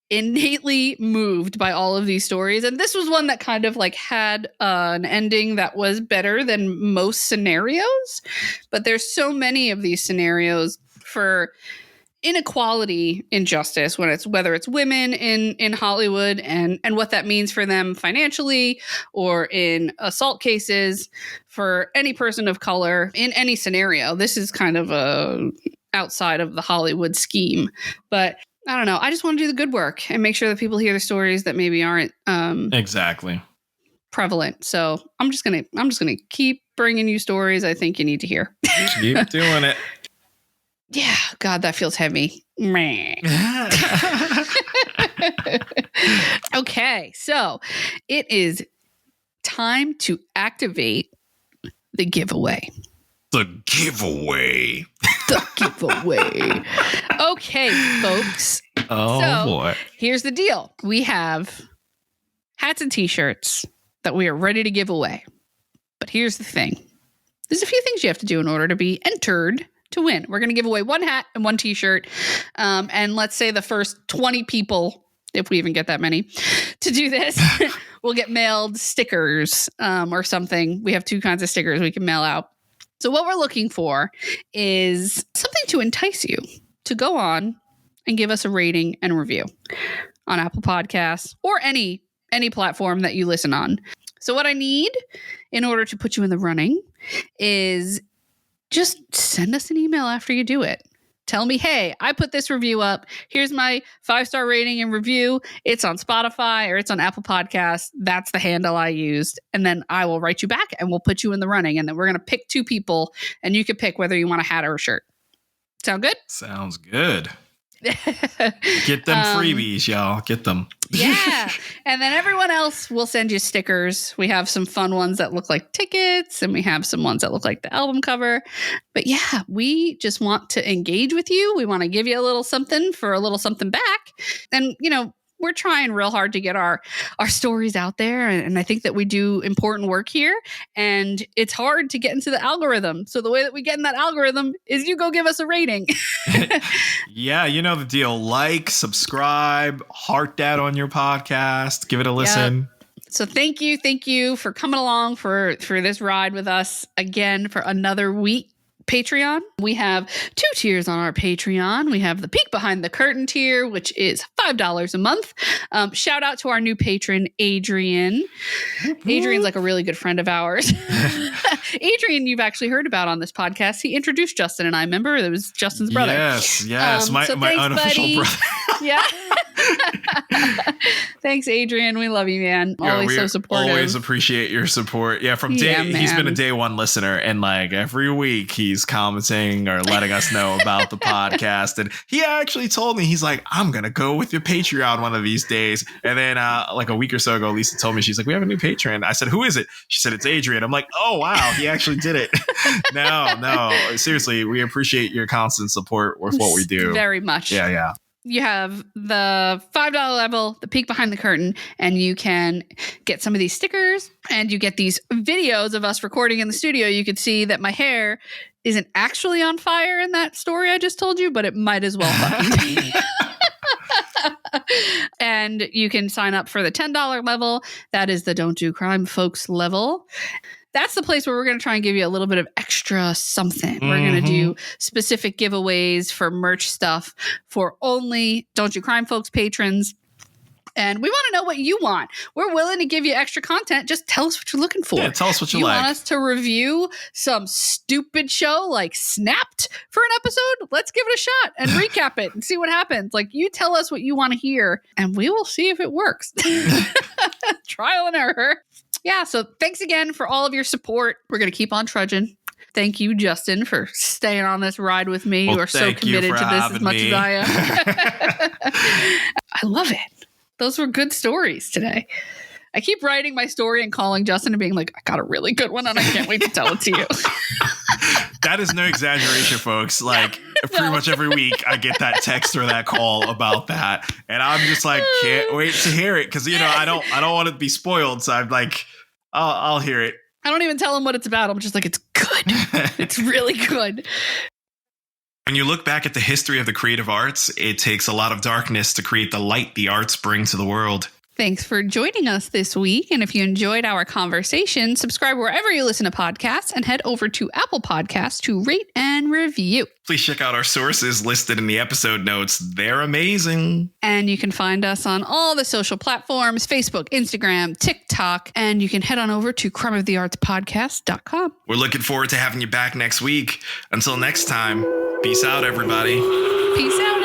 innately moved by all of these stories. And this was one that kind of like had an ending that was better than most scenarios. But there's so many of these scenarios for inequality in justice, whether it's women in Hollywood and what that means for them financially, or in assault cases for any person of color in any scenario. This is kind of outside of the Hollywood scheme, but I don't know. I just want to do the good work and make sure that people hear the stories that maybe aren't exactly prevalent. So I'm just gonna keep bringing you stories I think you need to hear. Keep doing it. Yeah, God, that feels heavy. Okay, so it is time to activate the giveaway. The giveaway. The giveaway. Okay, folks. Oh, boy. Here's the deal. We have hats and t-shirts that we are ready to give away. But here's the thing. There's a few things you have to do in order to be entered to win. We're going to give away one hat and one t-shirt. And let's say the first 20 people, if we even get that many, to do this, will get mailed stickers or something. We have 2 kinds of stickers we can mail out. So what we're looking for is something to entice you to go on and give us a rating and review on Apple Podcasts or any platform that you listen on. So what I need in order to put you in the running is just send us an email after you do it. Tell me, hey, I put this review up. Here's my 5-star rating and review. It's on Spotify or it's on Apple Podcasts. That's the handle I used. And then I will write you back and we'll put you in the running. And then we're going to pick 2 people and you can pick whether you want a hat or a shirt. Sound good? Sounds good. Get them freebies, y'all. Get them. Yeah. And then everyone else will send you stickers. We have some fun ones that look like tickets and we have some ones that look like the album cover. But yeah, we just want to engage with you. We want to give you a little something for a little something back. And, we're trying real hard to get our stories out there. And I think that we do important work here. And it's hard to get into the algorithm. So the way that we get in that algorithm is you go give us a rating. Yeah, you know the deal. Like, subscribe, heart that on your podcast. Give it a listen. Yep. So thank you for coming along for this ride with us again for another week. Patreon. We have 2 tiers on our Patreon. We have the peek behind the curtain tier, which is $5 a month. Shout out to our new patron, Adrian. Adrian's like a really good friend of ours. Adrian, you've actually heard about on this podcast. He introduced Justin and I. Remember, it was Justin's brother. Yes. My unofficial buddy. brother. Yeah. Thanks, Adrian. We love you, man. Always so supportive. Always appreciate your support. Yeah, he's been a day one listener, and like every week he's commenting or letting us know about the podcast. And he actually told me, he's like, I'm gonna go with your Patreon one of these days. And then like a week or so ago, Lisa told me, she's like, we have a new patron. I said, who is it? She said, it's Adrian. I'm like, oh wow, he actually did it. No, seriously, we appreciate your constant support with what we do very much. Yeah. You have the $5 level, the peek behind the curtain, and you can get some of these stickers and you get these videos of us recording in the studio. You could see that my hair isn't actually on fire in that story I just told you, but it might as well fucking be. And you can sign up for the $10 level. That is the Don't Do Crime Folks level. That's the place where we're going to try and give you a little bit of extra something. We're going to do specific giveaways for merch stuff for only Don't You Crime Folks patrons. And we want to know what you want. We're willing to give you extra content. Just tell us what you're looking for. Yeah, tell us what you like. You want us to review some stupid show like Snapped for an episode? Let's give it a shot and recap it and see what happens. Like, you tell us what you want to hear and we will see if it works. Trial and error. Yeah, so thanks again for all of your support. We're going to keep on trudging. Thank you, Justin, for staying on this ride with me. You are so committed to this as much as I am. I love it. Those were good stories today. I keep writing my story and calling Justin and being like, I got a really good one and I can't wait to tell it to you. That is no exaggeration, folks. Like pretty much every week I get that text or that call about that. And I'm just like, can't wait to hear it. Cause I don't want to be spoiled. So I'm like, I'll hear it. I don't even tell him what it's about. I'm just like, it's good. It's really good. When you look back at the history of the creative arts, it takes a lot of darkness to create the light the arts bring to the world. Thanks for joining us this week. And if you enjoyed our conversation, subscribe wherever you listen to podcasts and head over to Apple Podcasts to rate and review. Please check out our sources listed in the episode notes. They're amazing. And you can find us on all the social platforms, Facebook, Instagram, TikTok, and you can head on over to crimeoftheartspodcast.com. We're looking forward to having you back next week. Until next time, peace out, everybody. Peace out.